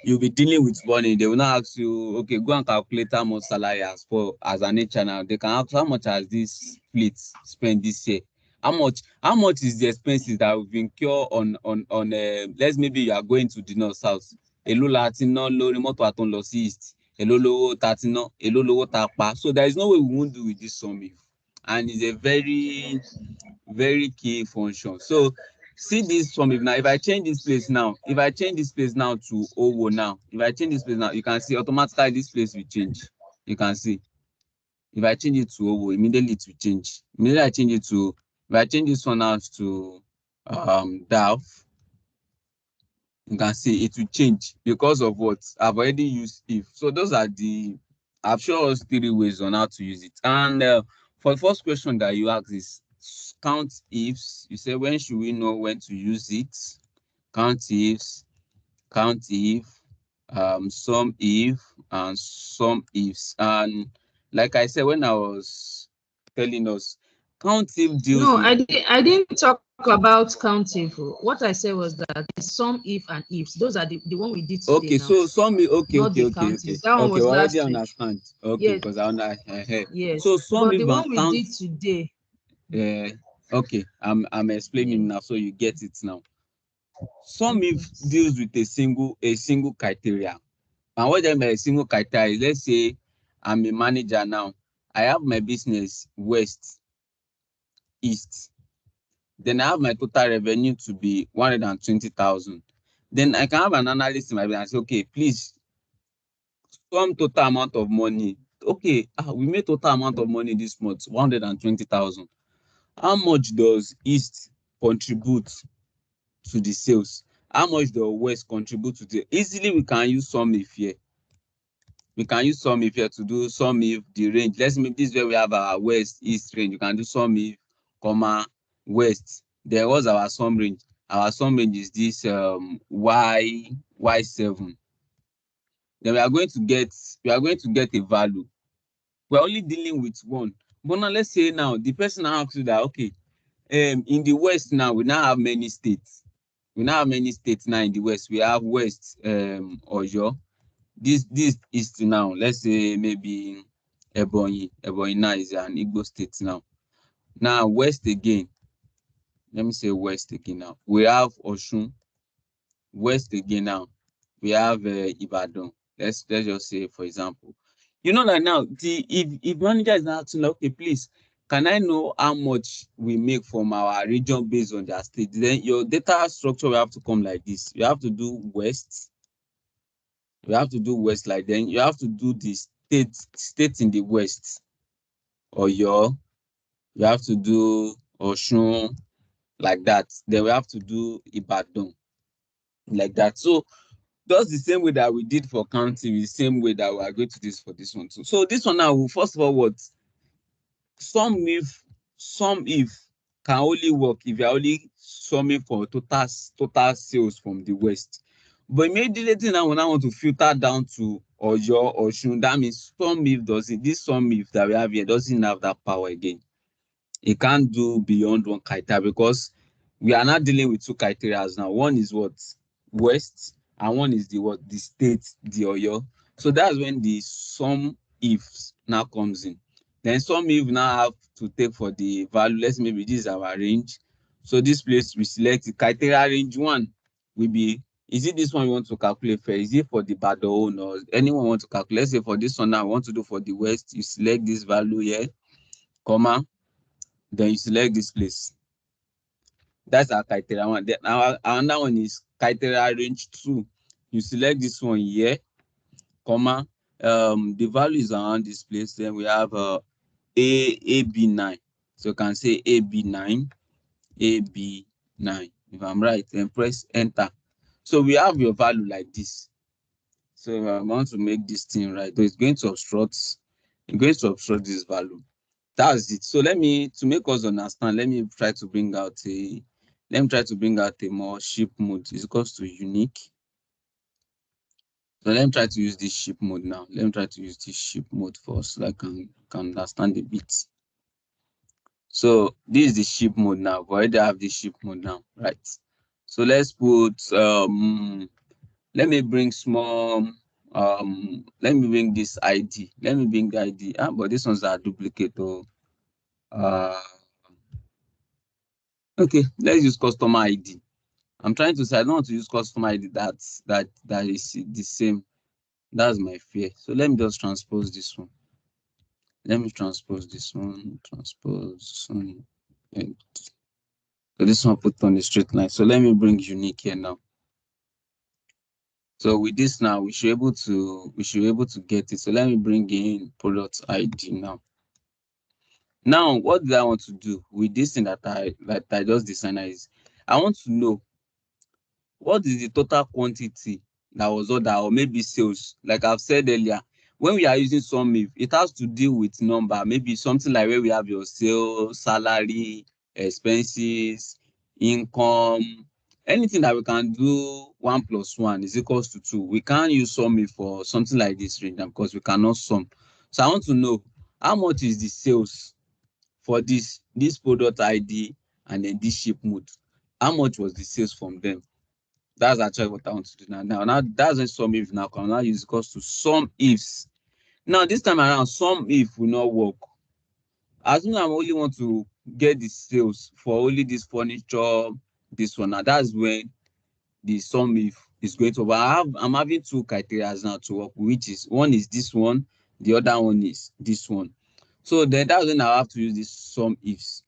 you'll be dealing with money. They will not ask you, okay, go and calculate how much salary as an HR now. They can ask how much has this fleet spent this year. How much is the expenses that we've incurred on let's maybe you are going to the north south. Èló la ti ná lórí mọ́tò àtún lọ sí east. Èló lówó ta ti ná, èló lówó ta pa. So there is no way we won't do with this Sumif. And it's a very, very key function. So see this Sumif now. If I change this place now, to OWO now, you can see automatically this place will change. You can see. If I change it to OWO, immediately it will change. If I change this one out to DAF, you can see it will change because of what? I've already used if. So those are I've shown us 3 ways on how to use it. And for the first question that you asked is count ifs. You say, when should we know when to use it? Count ifs. count if, sum if, and sum ifs. And like I said when I was telling us, count if deals with. I didn't talk about count if. What I said was that sum if and ifs. Those are the one we did today. Okay, now. so sum if, okay. That one was we last already week. understand. Okay, because yes. Yes. So sum but if the one and we count. did today. Okay, I'm explaining now, so you get it now. Sum if Okay. deals with a single criteria. And what I mean by a single criteria is, let's say I'm a manager now. I have my business west, east. Then I have my total revenue to be 120,000. Then I can have an analyst in my business and say, okay, please, some total amount of money. Okay, we made total amount of money this month, 120,000. How much does east contribute to the sales? How much does west contribute to the? Easily we can use sum if here. We can use sum if here to do sum if the range. Let's make this where we have our west east range. You can do sum if, comma, west. There was our sum range. Our sum range is this y7. Then we are going to get a value. We're only dealing with one. But now let's say now the person now asks you that, okay, in the west now we now have many states. We now have many states now in the west. We have west Oyo. This east now, let's say maybe Ebonyi. Ebonyi now is an Igbo state now. Now west again. Let me say west again now. We have Osun. West again now. We have Ibadan. Let's just say, for example, you know that now if manager is now asking, okay, please, can I know how much we make from our region based on their state? Then your data structure will have to come like this. You have to do west. You have to do west like then. You have to do the state in the west. Oyo. You have to do Osun like that. Then we have to do Ibadan like that. So just the same way that we did for counting, the same way that we are going to do this for this one too. So this one now, first of all, what sum if can only work if you're only summing for total sales from the west. But immediately now when I want to filter down to Oyo or Osun, that means this sum if that we have here doesn't have that power again. It can't do beyond one criteria because we are not dealing with two criteria now. One is what? West, and one is the state, the Oyo. So that's when the sum ifs now comes in. Then sum if now have to take for the value. Let's maybe this is our range. So this place we select the criteria range 1 will be, is it this one you want to calculate for? Is it for the Badon or anyone want to calculate? Let's say for this one now I want to do for the west, you select this value here, comma, then you select this place. That's our criteria 1. Then another one is criteria range 2. You select this one here, comma, the value is around this place. Then we have AB9. So you can say AB9, AB9. If I'm right, then press enter. So we have your value like this. So I want to make this thing right. So it's going to obstruct this value. That's it. So to make us understand, let me try to bring out a more ship mode. It's equals to unique. So let me try to use this ship mode now. Let me try to use this ship mode first so I can understand a bit. So this is the ship mode now. We already have the ship mode now, right? So let's put let me bring small let me bring this ID. Let me bring the ID. But this one's a duplicate. Okay, let's use customer ID. I'm trying to say I don't want to use customer ID that is the same. That's my fear. So let me just transpose this one. Transpose. So this one put on the straight line. So let me bring unique here now. So with this now, we should be able to get it. So let me bring in product ID now. Now, what do I want to do with this thing that I just designed is I want to know what is the total quantity that was ordered or maybe sales. Like I've said earlier, when we are using sum if, it has to deal with number, maybe something like where we have your sales, salary, expenses, income, anything that we can do 1 + 1 is equals to 2. We can't use Sumif for something like this range because we cannot sum. So I want to know how much is the sales for this product ID and then this ship mode. How much was the sales from them? That's actually what I want to do now. Now that's a Sumif now. Can now use equals to Sumifs. Now this time around, Sumif will not work. As soon as I only want to get the sales for only this furniture, this one, now that's when the Sumif is going to work. I'm having two criteria now to work, which is one is this one, the other one is this one. So then that's when I have to use this Sumifs.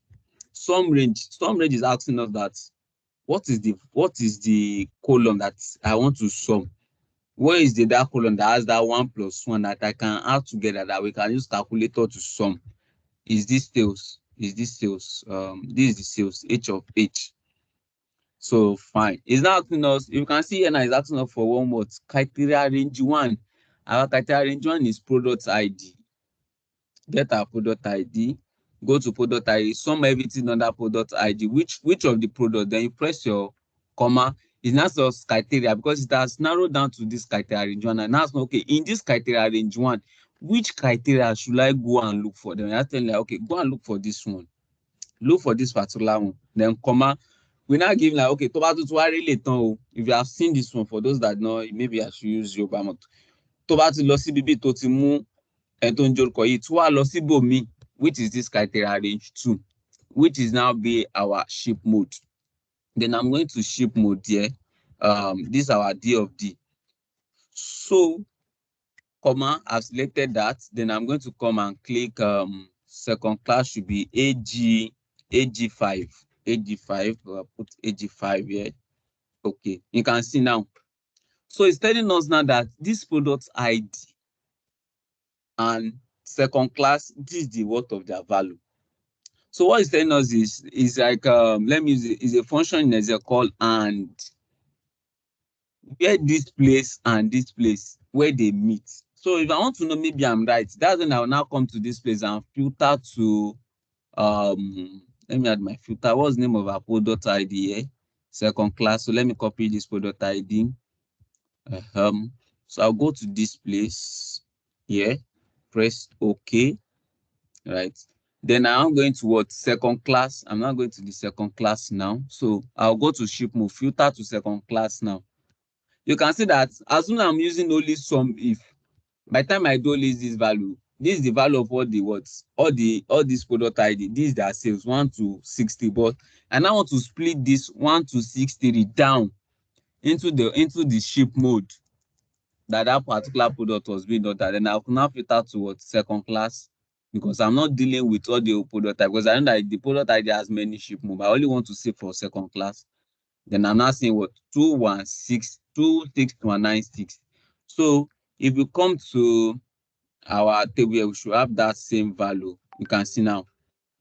Sum range is asking us that what is the column that I want to sum? Where is that column that has that 1 + 1 that I can add together that we can use calculator to sum? Is this sales? This is the sales, H of H. So fine. It's now asking us, you can see here now, it's asking us for one word, criteria range 1. Our criteria range 1 is product ID. Get our product ID, go to product ID, sum everything under product ID. Which of the product? Then you press your comma. It's not just criteria because it has narrowed down to this criteria range 1. And that's okay. In this criteria range 1, which criteria should I go and look for? Then you have to tell me, okay, go and look for this one. Look for this particular one. Then comma. We now give like, okay, if you have seen this one, for those that know, maybe I should use your bamot. Which is this criteria range 2, which is now be our ship mode. Then I'm going to ship mode here. This is our D of D. So, comma, I've selected that. Then I'm going to come and click second class should be AG5. AG5. I'll put AG5 here. Okay, you can see now. So it's telling us now that this product ID and second class, this is the worth of their value. So what it's telling us is like let me use it, is a function in Excel called and where this place and this place where they meet. So if I want to know, maybe I'm right, that's when I will now come to this place and filter to let me add my filter. What's the name of our product ID here? Second class. So let me copy this product ID. So I'll go to this place here, press OK, right? Then I'm going to what? Second class. I'm not going to the second class now. So I'll go to ship move, filter to second class now. You can see that as soon as I'm using only Sumif, by the time I do list this value, this is the value of all the words, all this product ID. This is their sales 1 to 60, but I now want to split this 1 to 63 down into the ship mode that particular product was being ordered. Then I will now filter towards second class because I'm not dealing with all the product type, because I know that the product ID has many ship mode. I only want to save for second class. Then I'm now saying what 26196. So if you come to our table, we should have that same value. You can see now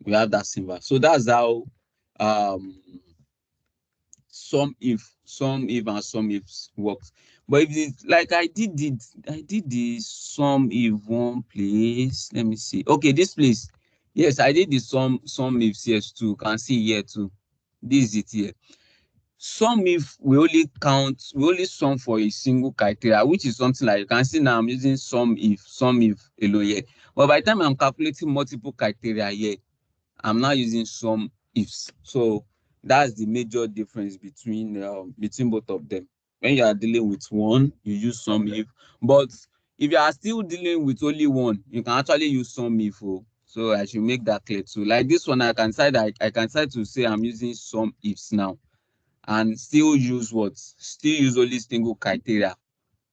we have that same value. So that's how Sumif and Sumifs works. But if it's like I did the Sumif one place. Let me see. Okay, this place. Yes, I did the Sumifs yes too. You can see here too. This is it here. Sumif we only sum for a single criteria, which is something like you can see now I'm using Sumif alone here. But by the time I'm calculating multiple criteria here, I'm now using Sumifs. So that's the major difference between both of them. When you are dealing with one, you use Sumif. But if you are still dealing with only one, you can actually use Sumif. So I should make that clear too. Like this one, I can decide to say I'm using Sumifs now, and still use what? Still use only single criteria.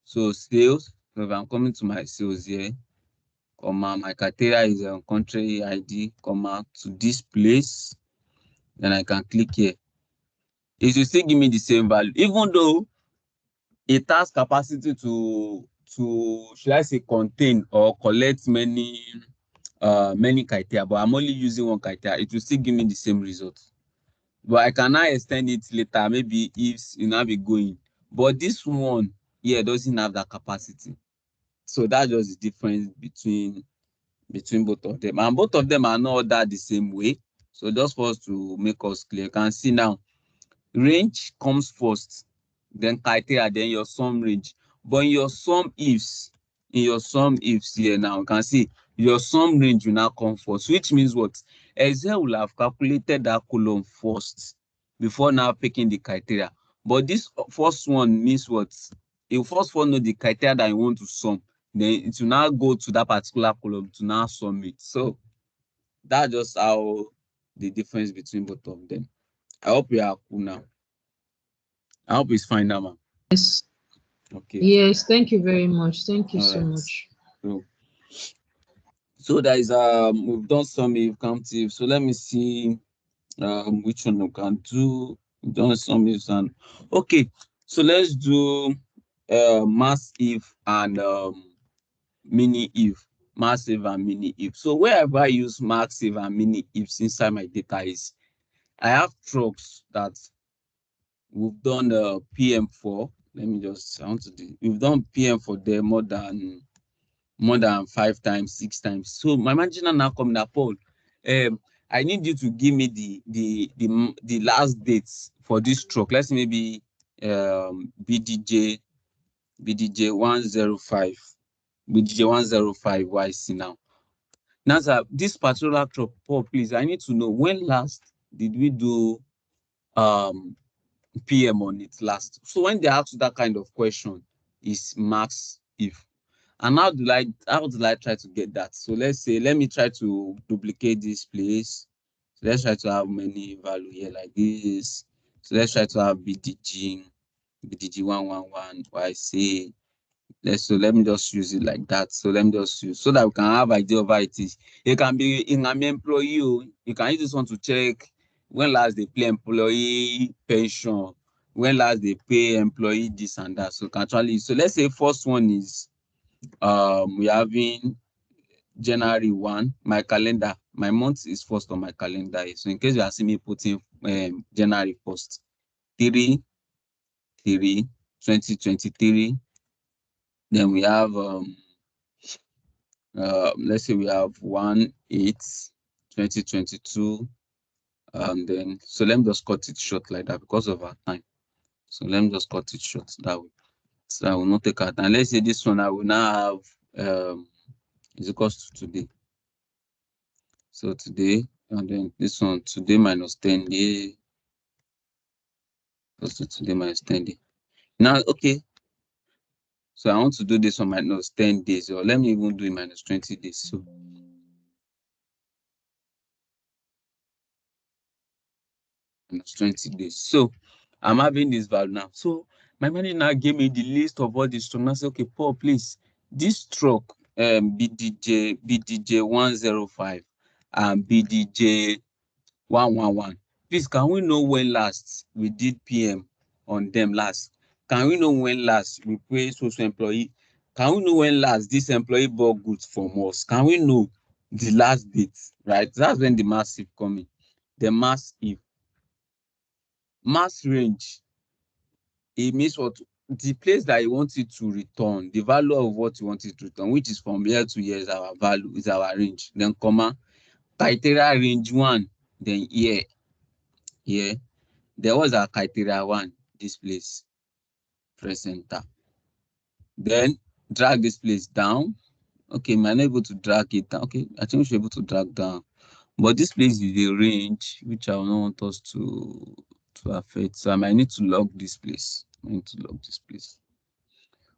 So sales. So if I'm coming to my sales here, comma, my criteria is country ID, comma, to this place. Then I can click here. It will still give me the same value, even though it has capacity to should I say contain or collect many criteria, but I'm only using one criteria. It will still give me the same result. But I can now extend it later, maybe if you now be going. But this one here doesn't have that capacity. So that's just the difference between both of them. And both of them are not that the same way. So just for us to make us clear, you can see now, range comes first, then criteria, then your sum range. But in your sum ifs here now, you can see your sum range will now come first, which means what? Excel will have calculated that column first before now picking the criteria. But this first one means what? You first want to know the criteria that you want to sum, then it will now go to that particular column to now sum it. So that's just how the difference between both of them. I hope you are cool now. I hope it's fine now, man. Yes. Okay. Yes, thank you very much. Thank you so much. So there is we've done Sumif, countif. So let me see which one we can do. We've done Sumif and okay. So let's do mass if and mini if. Massive and mini if. So wherever I use massive and mini ifs inside my data is I have trucks that we've done PM for. Let me just we've done PM for them more than 5 times, 6 times. So my manager now come in, Paul, I need you to give me the last dates for this truck. Let's say maybe BDJ 105. BDJ 105 YC now. Now, sir, this particular truck, Paul, please, I need to know when last did we do PM on it last. So when they ask you that kind of question, is max if. And how do I try to get that? So let's say, let me try to duplicate this place. So let's try to have many value here like this. So let's try to have BDG 111 YC. Let me just use it like that. So let me just use so that we can have idea of how it is. It can be in an employee. You can use this one to check when last they pay employee pension, when last they pay employee this and that. So actually, so let's say first one is we're having January 1. My calendar, my month is first on my calendar. So in case you are seeing me putting January 1st, 2023. Then we have let's say we have 1/8/2022. Then so let me just cut it short like that because of our time. So let me just cut it short that way. So I will not take our time. Let's say this one I will now have is equals to today. So today, and then this one today minus 10 day. Also today minus 10 day. Now, okay. So I want to do this one minus 10 days, or let me even do it minus 20 days. So minus 20 days. So I'm having this value now. So my manager now gave me the list of all these trucks. I said, okay, Paul, please, this truck BDJ 105 and BDJ 111. Please, can we know when last we did PM on them last? Can we know when last we pay social employee? Can we know when last this employee bought goods from us? Can we know the last date, right? That's when the massive coming. The mass if mass range, it means what the place that you want it to return, the value of what you want it to return, which is from year to year is our value, is our range. Then comma criteria range 1, then year. There was a criteria 1, this place, press enter. Then drag this place down. Okay, am I not able to drag it down? Okay, I think we should be able to drag down. But this place is the range, which I will not want us to affect. So I might need to log this place.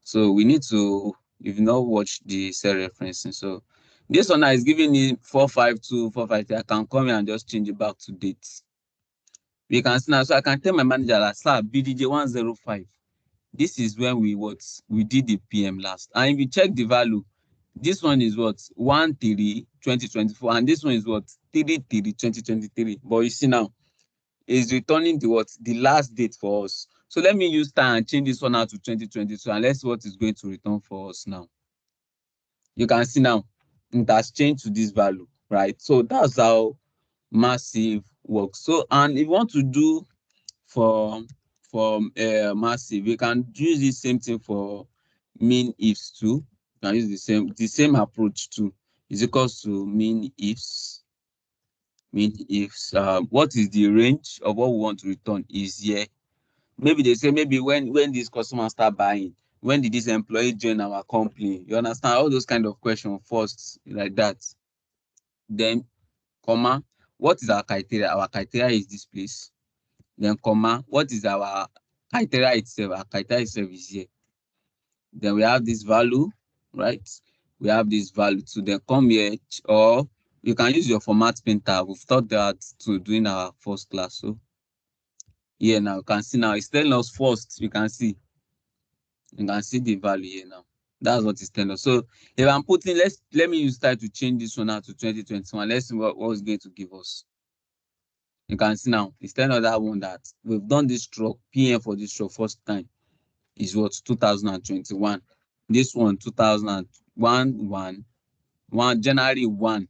So we need to, if you not watch the cell referencing. So this one is giving me 452, 453. I can come here and just change it back to dates. We can see now, so I can tell my manager that sir, BDJ 105. This is when we did the PM last. And if you check the value, this one is what 1/3/2024, and this one is what 3/3/2023. But you see now, is returning the last date for us. So let me use time and change this one out to 2022, and let's see what is going to return for us now. You can see now it has changed to this value, right? So that's how massive works. So, and if you want to do for massive, we can use the same thing for mean ifs too. You can use the same approach too. Is equals to mean ifs If what is the range of what we want to return is here. Maybe they say maybe when these customers start buying, when did this employee join our company? You understand all those kind of questions first, like that. Then comma, what is our criteria? Our criteria is this place. Then comma, what is our criteria itself? Our criteria itself is here. Then we have this value, right? We have this value to then come here, or you can use your format painter. We've taught that to do in our first class. So here now you can see now it's telling us first. You can see the value here now. That's what it's telling us. So if I'm putting, let me use that to change this one now to 2021. Let's see what it's going to give us. You can see now it's telling us that one that we've done this truck PM for this truck first time is what 2021. This one 2001 January 1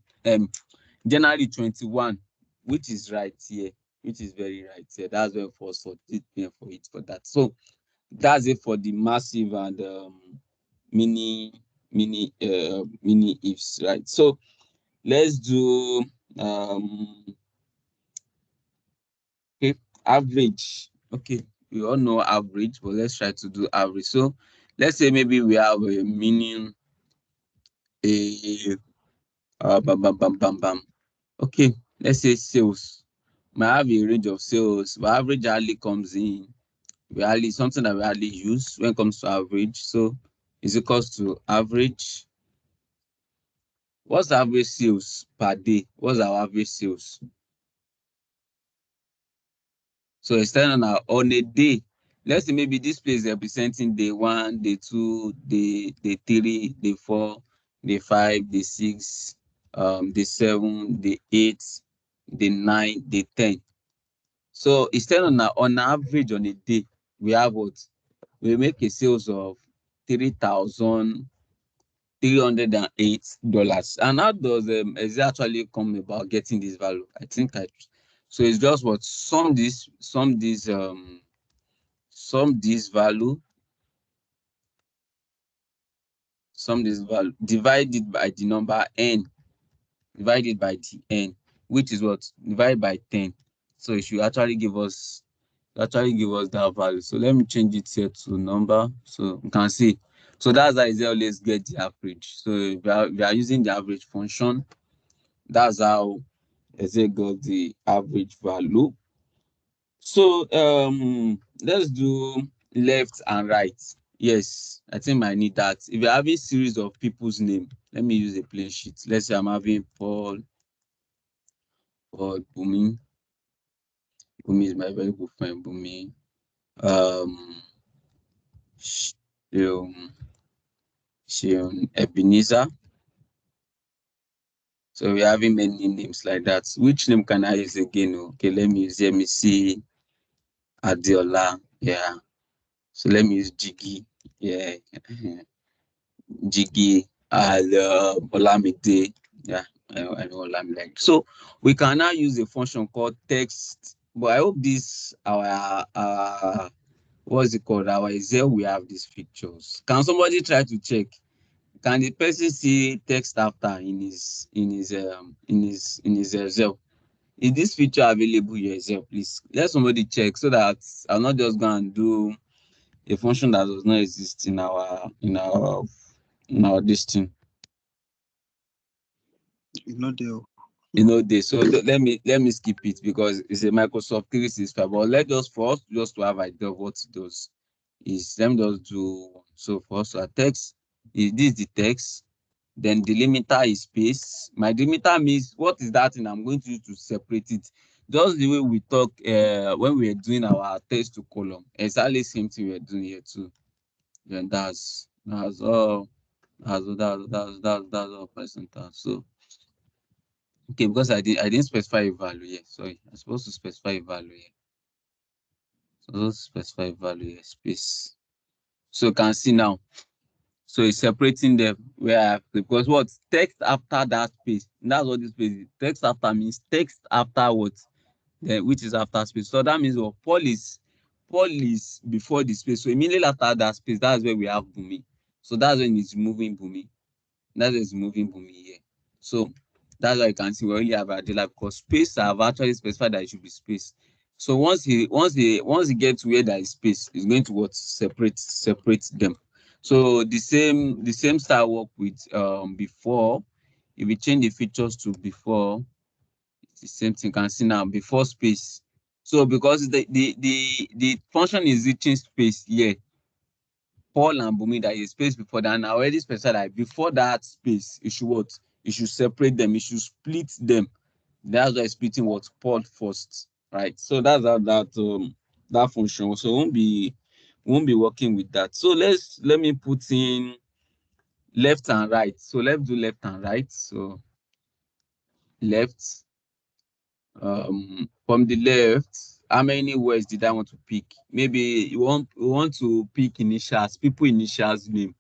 January 21, which is right here, which is very right here. That's where first for PM for it for that. So that's it for the massive and mini ifs, right? So let's do okay, average. Okay, we all know average, but let's try to do average. So let's say maybe we have a meaning a bam bam bam bam bam. Okay, let's say sales. We have a range of sales, but average hardly comes in. We hardly something that we hardly use when it comes to average. So is equals to average. What's the average sales per day? What's our average sales? So it's telling on a day. Let's say maybe this place is representing day 1, day 2, day 3, day 4, day 5, day 6, day 7, day 8, day 9, day 10. So it's telling on average on a day, we have what? We make a sales of $3,308. And how does is it actually come about getting this value? I think so it's just what sum this value divided by the number n, divided by the n, which is what divided by 10. So it should actually give us that value. So let me change it here to number so you can see. So that's how I always get the average. So if we are using the average function, that's how I got the average value. So let's do left and right. Yes, I think I need that. If you're having series of people's name, let me use a plain sheet. Let's say I'm having Paul Bumi. Bumi is my very good friend, Bumi. Ebenezer. So we're having many names like that. Which name can I use again? Okay, let me see Adiola. Yeah. So let me use Jiggy. Yeah. Jiggy and Olamide. Yeah, I know Olamide. So we can now use a function called text. But I hope this our what's it called? Our Excel we have these pictures. Can somebody try to check? Can the person see text after in his Excel? Is this feature available in your Excel, please? Let somebody check so that I'll not just go and do a function that does not exist in our this thing. So let me skip it because it's a Microsoft 365. But let us for us just to have idea of what it does is let me just do so for us. Text is this the text, then delimiter is space. My delimiter means what is that thing I'm going to use to separate it. Just the way we talk when we are doing our text to column. Exactly same thing we're doing here too. Then that's all. That's all percentile. So okay, because I didn't specify a value here. Sorry, I'm supposed to specify a value here. So specify a value here, space. So you can see now. So it's separating them where I have to, because what text after that space. That's what this space is. Text after means text after what? Then which is after space. So that means what Paul is before the space. So immediately after that space, that's where we have Bumi. So that's when it's moving Bumi. That is moving Bumi here. So That's why you can see we only have a delay because space have actually specified that it should be space. So once he gets where there is space, it's going to what separate them. So the same style work with before. If we change the features to before, it's the same thing. You can see now before space. So because the function is reaching space here, Paul and Bumi, that is space before that, and I already specified that before that space, it should what? It should separate them, it should split them. That's why splitting what Paul first, right? So that's how that function. So won't be working with that. So let me put in left and right. So let's do left and right. So left, from the left, how many words did I want to pick? Maybe we want to pick initials, people initials name.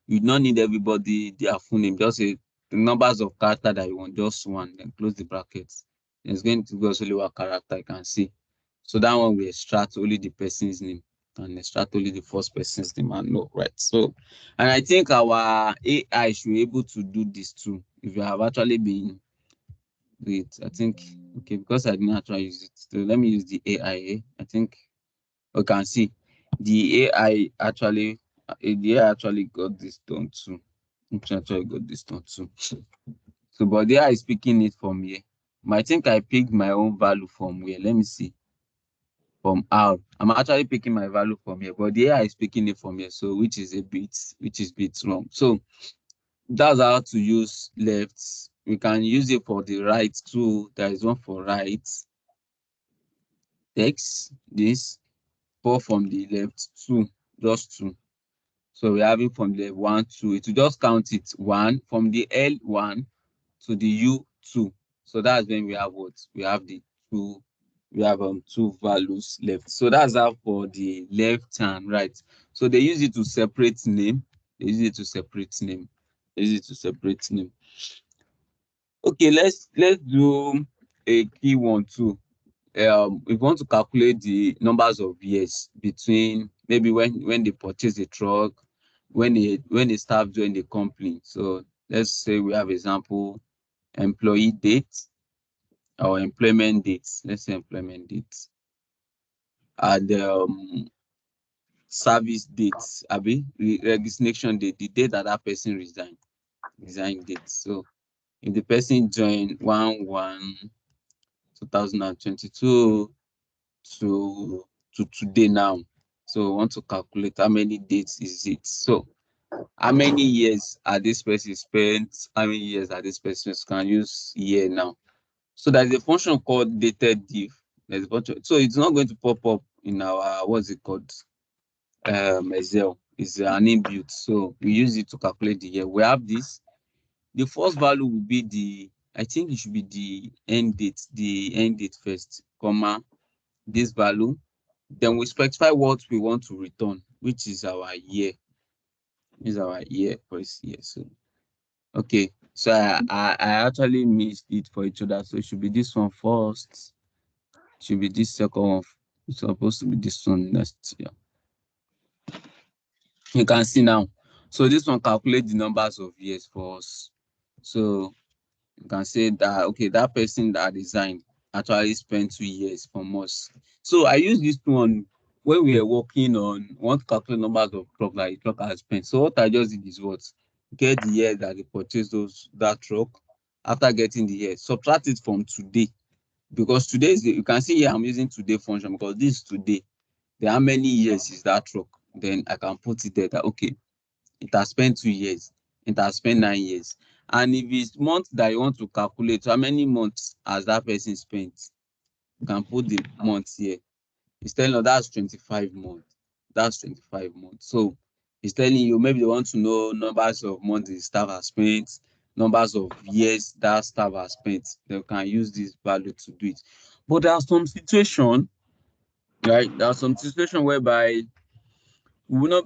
You don't need everybody their full name, just the numbers of character that you want, just one, then close the brackets. It's going to go only one character you can see. So that one we extract only the person's name and extract only the first person's name and no, right? So, and I think our AI should be able to do this too. If you have actually been with, I think, okay, because I didn't actually use it. So let me use the AI. I think you can see the AI actually got this done too. It actually got this done too. So, but the AI is picking it from here. I think I picked my own value from where. Let me see. From R. I'm actually picking my value from here, but the AI is picking it from here. So, which is a bit wrong. So, that's how to use left. We can use it for the right too. There is one for right. Text this. 4 from the left, 2, just 2. So we have it from the 1, 2. It will just count it 1 from the L1 to the U2. So that's when we have what? We have the 2. We have 2 values left. So that's how for the left and right. So they use it to separate name. Okay, let's do a key one too. We want to calculate the numbers of years between maybe when they purchase a truck, when they start join the company. So let's say we have example employee date or employment dates. Let's say employment dates and service dates. Resignation date, the date that person resign date. So if the person joined 1/1/2022 to today now. So we want to calculate how many dates is it. So how many years are this person spent? How many years are this person? Can use year now. So there's a function called Datedif. There's a function. So it's not going to pop up in our what's it called? Excel. It's an inbuilt. So we use it to calculate the year. We have this. The first value will be I think it should be the end date first, comma, this value. Then we specify what we want to return, which is our year. First year. So okay. So I actually missed it for each other. So it should be this one first. It should be this second one. It's supposed to be this one next year. You can see now. So this one calculates the numbers of years for us. So you can say that okay, that person that resigned actually spent 2 years from us. So I use this one when we are working on want to calculate numbers of truck that the truck has spent. So what I just did is what? Get the year that they purchased that truck. After getting the year, subtract it from today. Because today you can see here I'm using today function because this is today. Then how many years is that truck? Then I can put it there that okay, it has spent 2 years, it has spent 9 years. And if it's month that you want to calculate, how many months has that person spent? You can put the months here. It's telling you that's 25 months. That's 25 months. So it's telling you maybe they want to know numbers of months the staff has spent, numbers of years that staff has spent. They can use this value to do it. But there are some situations, right? There are some situations whereby we will not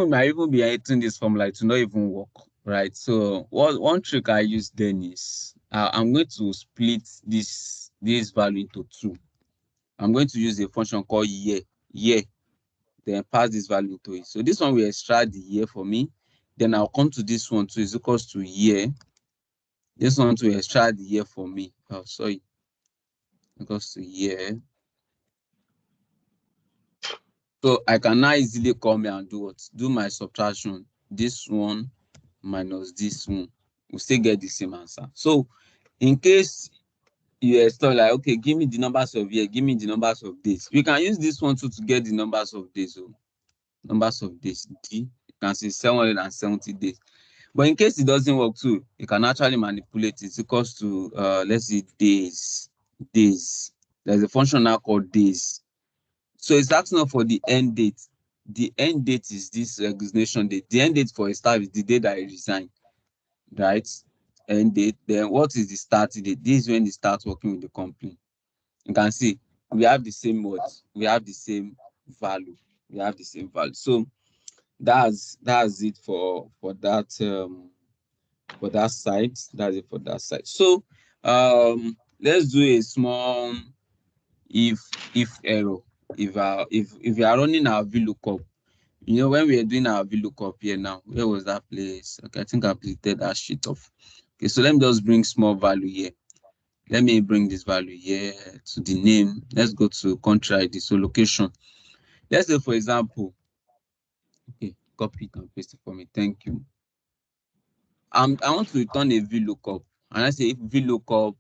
might even be entering this formula to not even work, right? So one trick I use then is I'm going to split this value into 2. I'm going to use a function called year, then pass this value into it. So this one will extract the year for me. Then I'll come to this one too is equals to year. This one to extract the year for me. Oh, sorry. It goes to year. So I can now easily come here and do what? Do my subtraction. This one minus this one. We still get the same answer. So in case you are still like, okay, give me the numbers of year, give me the numbers of days. We can use this one too to get the numbers of days. So numbers of days. D, you can see 770 days. But in case it doesn't work too, you can actually manipulate it. It's equals to let's see, days. Days. There's a function now called days. So it's asking for the end date. The end date is this resignation date. The end date for a staff is the day that I resign, right? End date. Then what is the start date? This is when they start working with the company. You can see we have the same words. We have the same value. We have the same value. So that's it for that side. That's it for that side. So let's do a small if error. If we are running our VLOOKUP, you know, when we are doing our VLOOKUP here now, where was that place? Okay, I think I deleted that sheet off. Okay, so let me just bring small value here. Let me bring this value here to the name. Let's go to country ID, so location. Let's say, for example, okay, copy it and paste it for me. Thank you. I want to return a VLOOKUP, and I say if VLOOKUP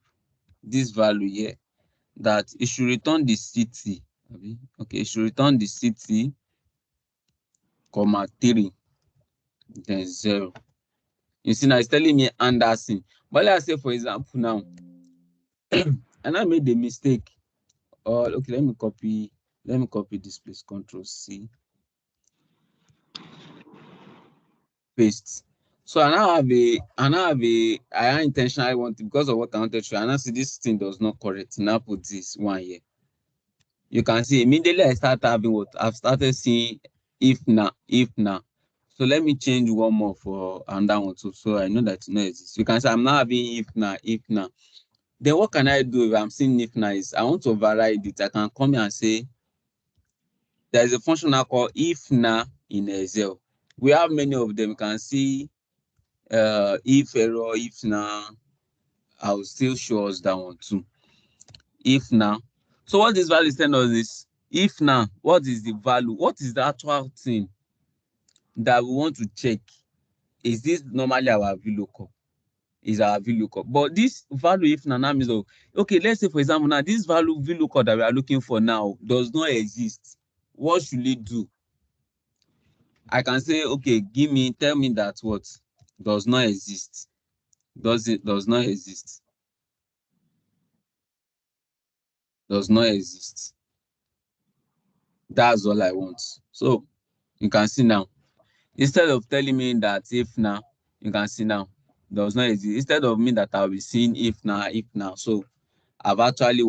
this value here, that it should return the city. Okay, it should return the city, comma 3, then 0. You see now it's telling me Anderson. But let's say, for example, now, and I made a mistake. Okay, let me copy this place, Control C, paste. So I intentionally want it because of what I wanted to show. And I see this thing does not correct. Now put this one here. You can see immediately I start having what I've started seeing Ifna. So let me change one more for another one too. So I know that it exists. You can see I'm now having Ifna. Then what can I do if I'm seeing Ifna is I want to override it. I can come here and say there is a function now called Ifna in Excel. We have many of them. You can see Iferror, Ifna. I will still show us that one too. Ifna. So what this value is telling us is Ifna. What is the value? What is the actual thing that we want to check? Is this normally our VLOOKUP? Is our VLOOKUP? But this value Ifna now means, okay, let's say for example now this value VLOOKUP that we are looking for now does not exist. What should it do? I can say, okay, tell me that what does not exist. Does not exist? Does not exist. That's all I want. So you can see now, instead of telling me that if now, you can see now does not exist. Instead of me that I'll be seeing if now. So I've actually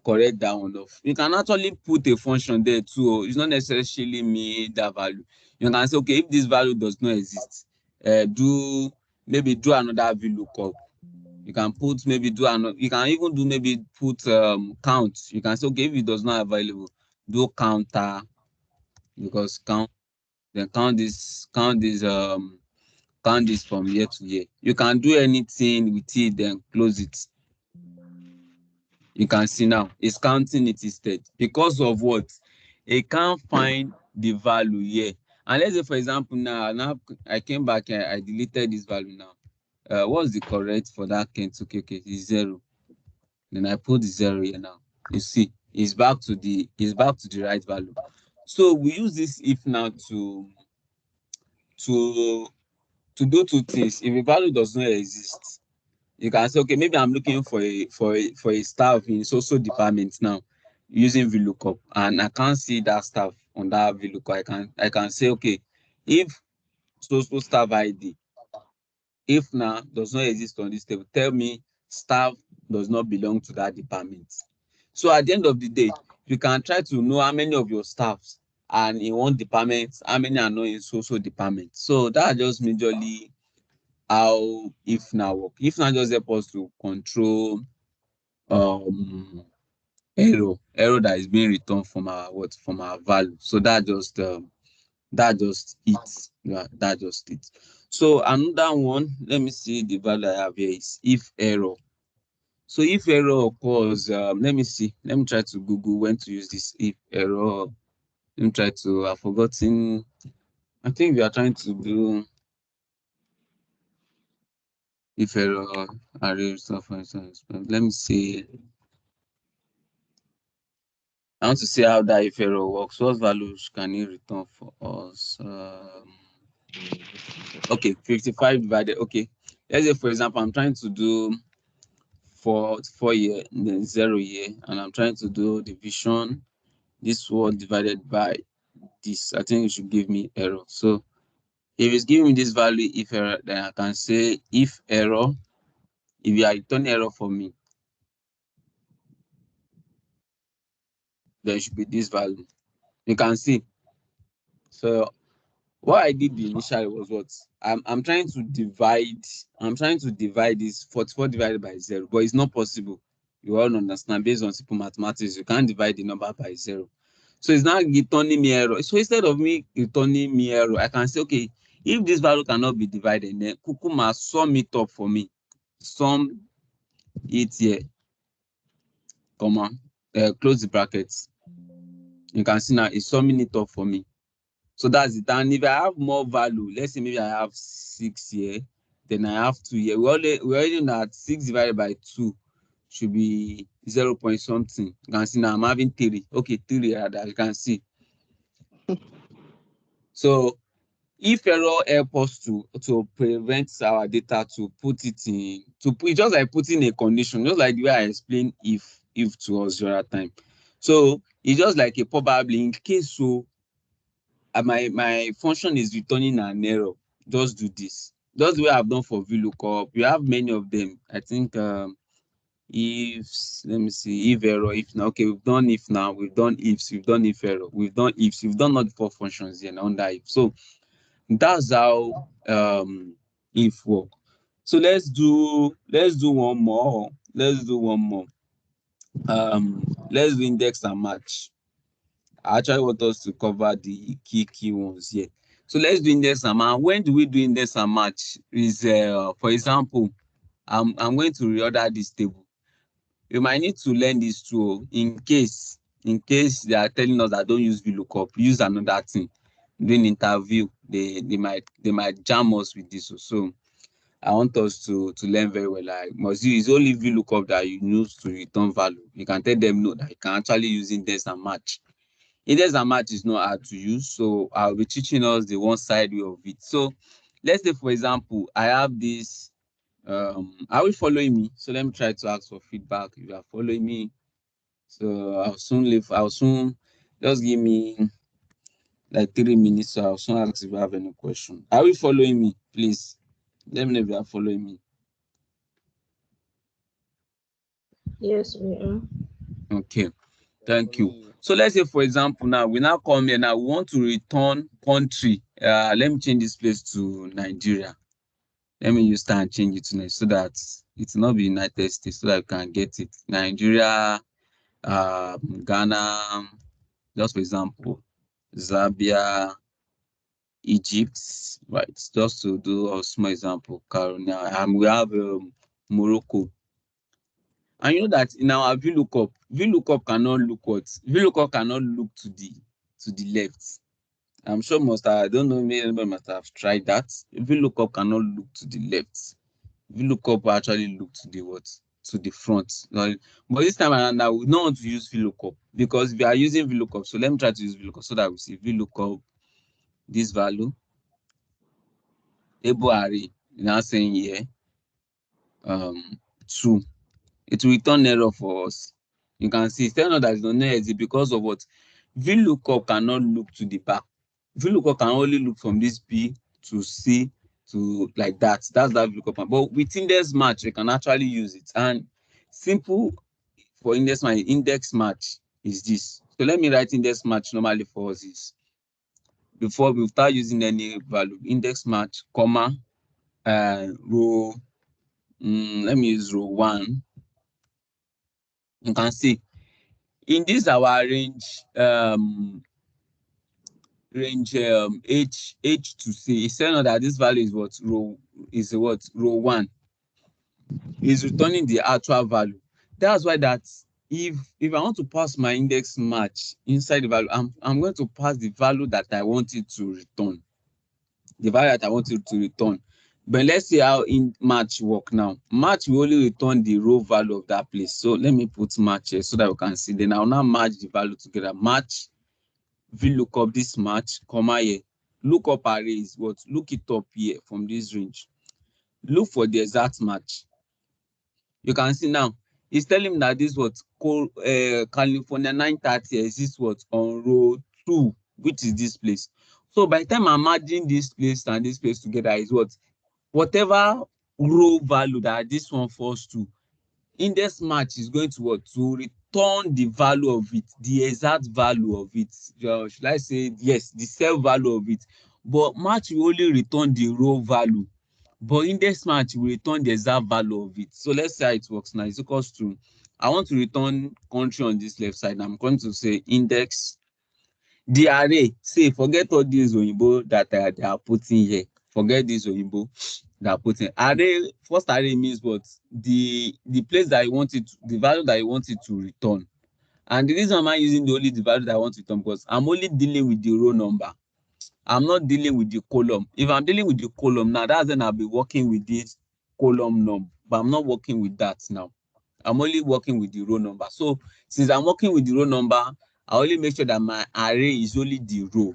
correct that one off. You can actually put a function there too. It's not necessarily me that value. You can say, okay, if this value does not exist, do another VLOOKUP. You can put you can even do put count. You can say, okay, if it does not available, do counter, because count this from year to year. You can do anything with it, then close it. You can see now it's counting it instead because of what? It can't find the value here. And let's say, for example, now I came back and I deleted this value now. What's the correct for that count? Okay, it's 0. Then I put the 0 here now. You see, it's back to the right value. So we use this if now to do two things. If a value does not exist, you can say, okay, maybe I'm looking for a staff in so department now using VLOOKUP, and I can't see that staff on that VLOOKUP. I can say, okay, if so staff ID, if now does not exist on this table, tell me staff does not belong to that department. So at the end of the day, you can try to know how many of your staffs are in one department, how many are not in so department. So that's just majorly how Ifna work. Ifna just help us to control error that is being returned from our value. So that just it. Yeah, that just it. So another one, let me see the value I have here is if error. So if error occurs, let me see. Let me try to Google when to use this if error. Let me try to, I've forgotten. I think we are trying to do if error array stuff. Let me see. I want to see how that if error works. What values can it return for us? Okay, 55 divided. Okay, let's say for example, I'm trying to do 4 year, then 0 year, and I'm trying to do division. This word divided by this. I think it should give me error. So if it's giving me this value if error, then I can say if error. If you are returning error for me, then it should be this value. You can see. So what I did initially was what I'm trying to divide. I'm trying to divide this 44 divided by 0, but it's not possible. You all understand, based on simple mathematics, you can't divide the number by 0. So it's not returning me error. So instead of me returning me error, I can say, okay, if this value cannot be divided, then Kukuma sum it up for me. Sum it here, comma, close the brackets. You can see now it's summing it up for me. So that's it. And if I have more value, let's say maybe I have 6 here, then I have 2 here. We already know that 6 divided by 2 should be 0 point something. You can see now I'm having 3. Okay, 3 rather, you can see. So if error help us to prevent our data to put it in, just like putting a condition, just like the way I explained if to us the other time. So it's just like a probably in case so my function is returning an error, just do this. Just the way I've done for VLOOKUP. We have many of them. I think ifs, let me see, if error, if now. Okay, we've done if now, we've done ifs, we've done if error, we've done ifs, we've done all the 4 functions here now under if. So that's how if work. So let's do one more. Let's do index and match. I actually want us to cover the key ones here. So let's do index and match. When do we do index and match? Is for example, I'm going to reorder this table. You might need to learn this tool in case they are telling us that don't use VLOOKUP, use another thing. During interview, they might jam us with this. So I want us to learn very well. Like it's only VLOOKUP that you use to return value. You can tell them no, that you can actually use index and match. Index and match is not hard to use, so I'll be teaching us the one side way of it. So let's say, for example, I have this. Are we following me? So let me try to ask for feedback if you are following me. So I'll soon leave. I'll soon just give me like 3 minutes. So I'll soon ask if you have any question. Are we following me? Please let me know if you are following me. Yes, we are. Okay. Thank you. So let's say, for example, now we now come here. Now we want to return country. Let me change this place to Nigeria. Let me use that and change it to Nigeria so that it will not be United States, so that I can get it. Nigeria, Ghana, just for example, Zambia, Egypt, right? Just to do a small example, Carolina, and we have Morocco. And you know that in our VLOOKUP cannot look what? VLOOKUP cannot look to the left. I'm sure I don't know, maybe anybody must have tried that. VLOOKUP cannot look to the left. VLOOKUP actually look to the what? To the front. But this time around, I would not want to use VLOOKUP because we are using VLOOKUP. So let me try to use VLOOKUP so that we see VLOOKUP, this value, table array, now saying here, 2. It will return error for us. You can see it's telling us that it's not easy because of what? VLOOKUP cannot look to the back. VLOOKUP can only look from this B to C to like that. That's that VLOOKUP. But with index match, we can actually use it. And simple for index match is this. So let me write index match normally for us is before we start using any value, index match, comma, row, let me use row 1. You can see in this our range, range H to C. It's saying that this value is what row 1 is returning the actual value. That's why that if I want to pass my index match inside the value, I'm going to pass the value that I want it to return. The value that I want it to return. But let's see how in match work now. Match will only return the row value of that place. So let me put match here so that we can see. Then I'll now match the value together. Match VLOOKUP this match, comma here. Lookup array is what? Look it up here from this range. Look for the exact match. You can see now, it's telling me that this what California 930 exists what on row 2, which is this place. So by the time I'm adding this place and this place together is what? Whatever row value that this one falls to, index match is going to what? To return the value of it, the exact value of it. Should I say yes, the self value of it? But match will only return the row value. But index match will return the exact value of it. So let's see how it works now. It's equals to, I want to return country on this left side. I'm going to say index the array. Say forget all these oyinbo that they are putting here. Forget this oyinbo that are putting. Array, first array means what? The place that you want it, the value that you want it to return. And the reason I'm using only the value that I want to return because I'm only dealing with the row number. I'm not dealing with the column. If I'm dealing with the column now, that's when I'll be working with this column number. But I'm not working with that now. I'm only working with the row number. So since I'm working with the row number, I only make sure that my array is only the row.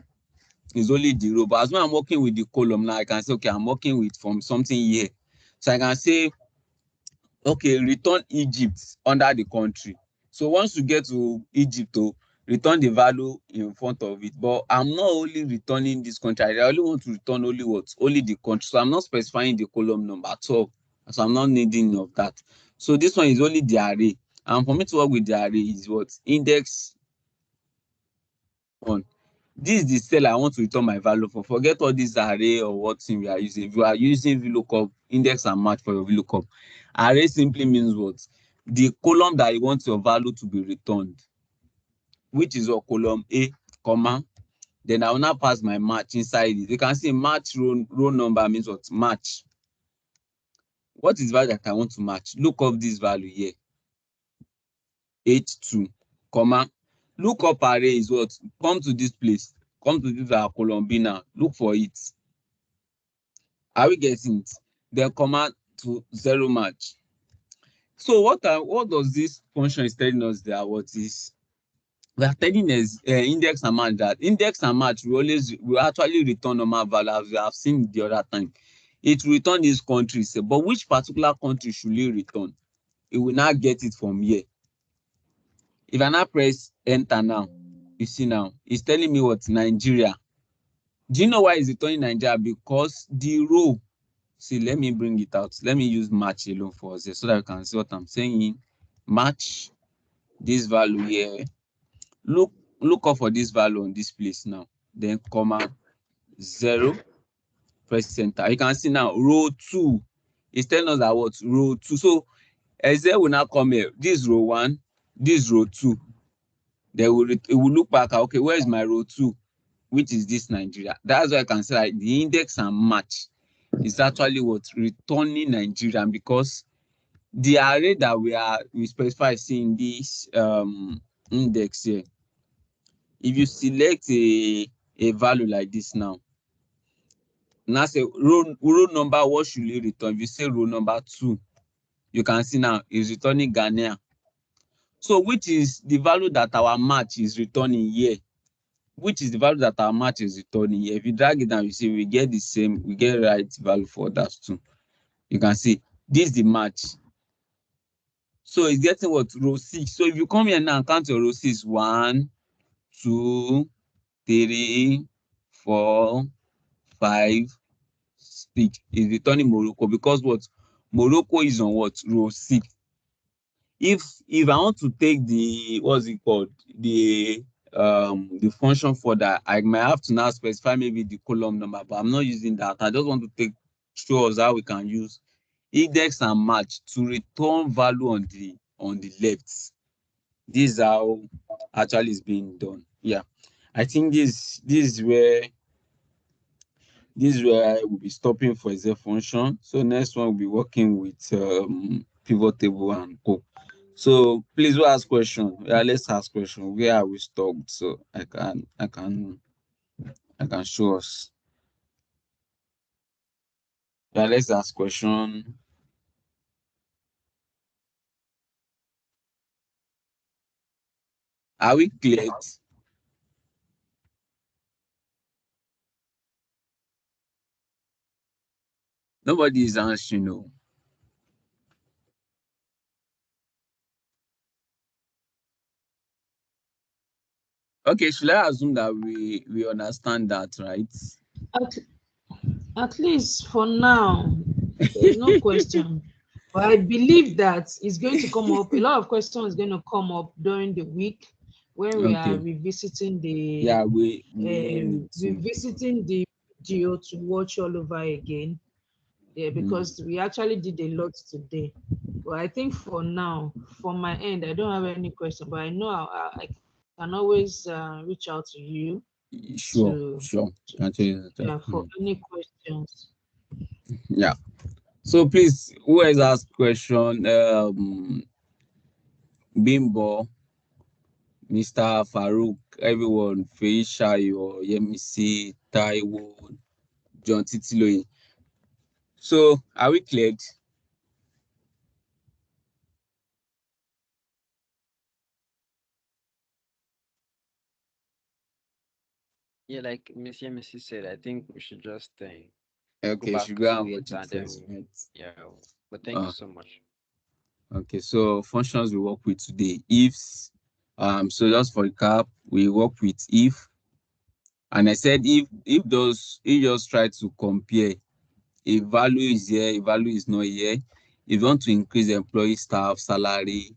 It's only the row. But as when I'm working with the column now, I can say, okay, I'm working with from something here. So I can say, okay, return Egypt under the country. So once you get to Egypt, return the value in front of it. But I'm not only returning this country. I only want to return only what? Only the country. So I'm not specifying the column number at all. So I'm not needing of that. So this one is only the array. And for me to work with the array is what? Index 1. This is the cell I want to return my value for. Forget all this array or what thing we are using. If you are using VLOOKUP, index and match for your VLOOKUP, array simply means what? The column that you want your value to be returned, which is your column A, comma. Then I will now pass my match inside it. You can see match row number means what? Match. What is the value that I want to match? Look up this value here. H2, comma. Lookup array is what? Come to this place. Come to this column B now. Look for it. Are we getting it? Then comma to 0 match. So what does this function is telling us there? What is we are telling us index and match that index and match will actually return normal value as we have seen the other time. It will return this country, but which particular country should it return? It will now get it from here. If I now press enter now, you see now it's telling me what? Nigeria. Do you know why it's returning Nigeria? Because the row. See, let me bring it out. Let me use match alone for us so that you can see what I'm saying. Match this value here. Look up for this value on this place now. Then comma 0. Press enter. You can see now row 2. It's telling us that what? Row 2. So Excel will now come here. This row 1, this row 2. Then it will look back. Okay, where is my row 2? Which is this Nigeria. That's why I can say like the index and match is actually what? Returning Nigerian, because the array that we specify in this index here. If you select a value like this now say row number, what should you return? If you say row number 2, you can see now is returning Ghana. So which is the value that our match is returning here? Which is the value that our match is returning here? If you drag it down, you see we get the same, we get right value for that too. You can see this is the match. So it's getting what? Row 6. So if you come here now and count your row 6, 1, 2, 3, 4, 5, 6 is returning Morocco, because what? Morocco is on what? Row 6. If I want to take the what's it called? The function for that, I might have to now specify maybe the column number, but I'm not using that. I just want to show us how we can use index and match to return value on the left. This is how actually is being done. Yeah. I think this is where I will be stopping for a function. So next one will be working with pivot table and co. So please who ask question. Yeah, let's ask question. Where are we stopped? So I can show us. Yeah, let's ask question. Are we cleared? Nobody is answering, no. Okay, should I assume that we understand that, right? At least for now, there's no question. But I believe that it's going to come up. A lot of questions is going to come up during the week when we are revisiting the revisiting the video to watch all over again. Yeah, because we actually did a lot today. But I think for now, from my end, I don't have any question. But I know I can always reach out to you. Sure. For any questions. Yeah. So please, who has asked question? Bimbo, Mr. Farouk, everyone, Feishayo, Yemisi, Taiwo, John Titiloyi. So are we cleared? Yeah, like Miss Yemisi said, I think we should just Okay, go should back go to and it watch it and then first, right? yeah. But thank you so much. Okay, so functions we work with today. Ifs. So just for recap, we work with if. And I said if just try to compare a value is here, a value is not here. If you want to increase employee staff salary,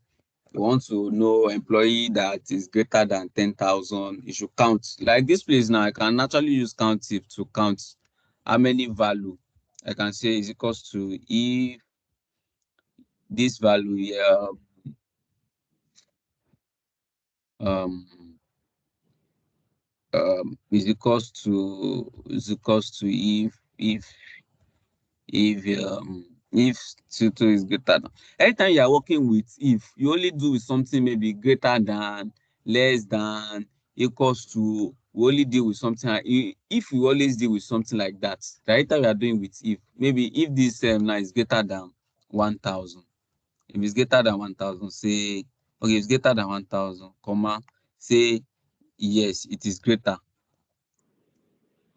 you want to know employee that is greater than 10,000, you should count. Like this place now, I can actually use countif to count how many value I can say is equals to if this value here um is equals to if T2 is greater than. Anytime you are working with if, you only do with something maybe greater than, less than, equals to, we only deal with something. If you always deal with something like that, the anytime you are doing with if, maybe if this now is greater than 1,000. If it's greater than 1,000, say, okay, it's greater than 1,000, comma, say, yes, it is greater.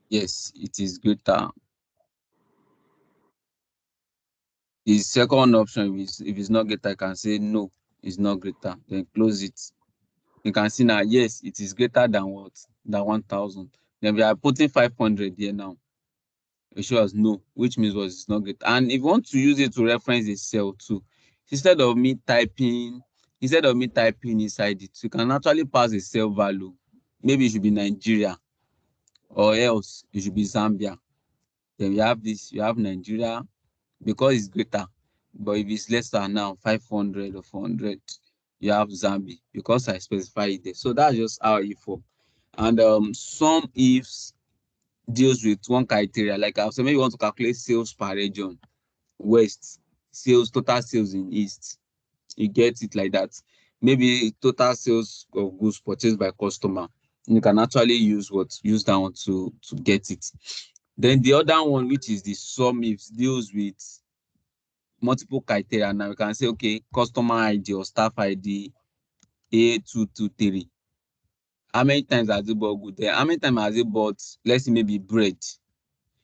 Yes, it is greater. The second option is if it's not greater, I can say no, it's not greater. Then close it. You can see now, yes, it is greater than what? Than 1,000. Then we are putting 500 here now. It shows no, which means what it's not greater. And if you want to use it to reference a cell too, instead of me typing inside it, you can actually pass a cell value. Maybe it should be Nigeria, or else it should be Zambia. Then we have this, you have Nigeria, because it's greater. But if it's lesser now, 500 or 400, you have Zambia because I specify it there. So that's just how if work. And some ifs deals with one criteria. Like I said, maybe you want to calculate sales per region, west, sales, total sales in east. You get it like that. Maybe total sales of goods purchased by customer. You can actually use that one to get it. Then the other one, which is the sum ifs, deals with multiple criteria. Now we can say, okay, customer ID or staff ID A223. How many times has it bought good there? How many times has it bought, let's say maybe bread?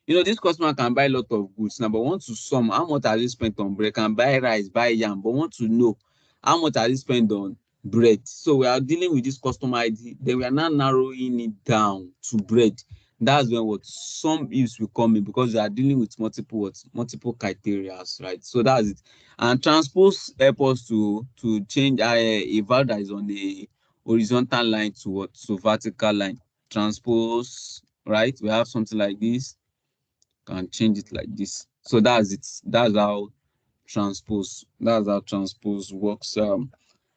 You know, this customer can buy a lot of goods now, but want to sum how much has he spent on bread, can buy rice, buy yam, but want to know how much has he spent on bread. So we are dealing with this customer ID, then we are now narrowing it down to bread. That's when what some ifs will come in, because we are dealing with multiple criteria, right? So that's it. And transpose help us to change a value that is on the horizontal line to what, to vertical line. Transpose, right? We have something like this, can change it like this. So that's it. That's how transpose works.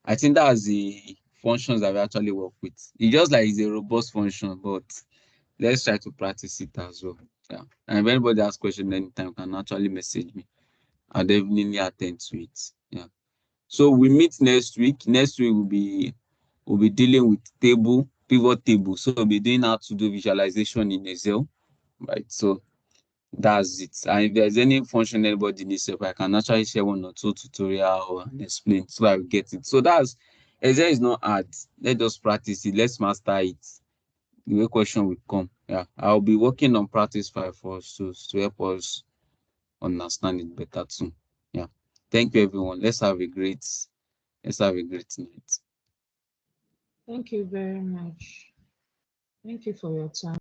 I think that's the functions that we actually work with. It's just like it's a robust function, but let's try to practice it as well. Yeah. And if anybody has questions anytime, can actually message me. I'll definitely attend to it. Yeah. So we meet next week. Next week we'll be dealing with pivot table. So we'll be doing how to do visualization in Excel. Right. So that's it. And if there's any function anybody needs help, I can actually share 1 or 2 tutorial or explain so I will get it. So that's Excel is not hard. Let's just practice it. Let's master it. The way question will come. Yeah. I'll be working on practice file for us to help us understand it better too. Yeah. Thank you everyone. Let's have a great night. Thank you very much. Thank you for your time.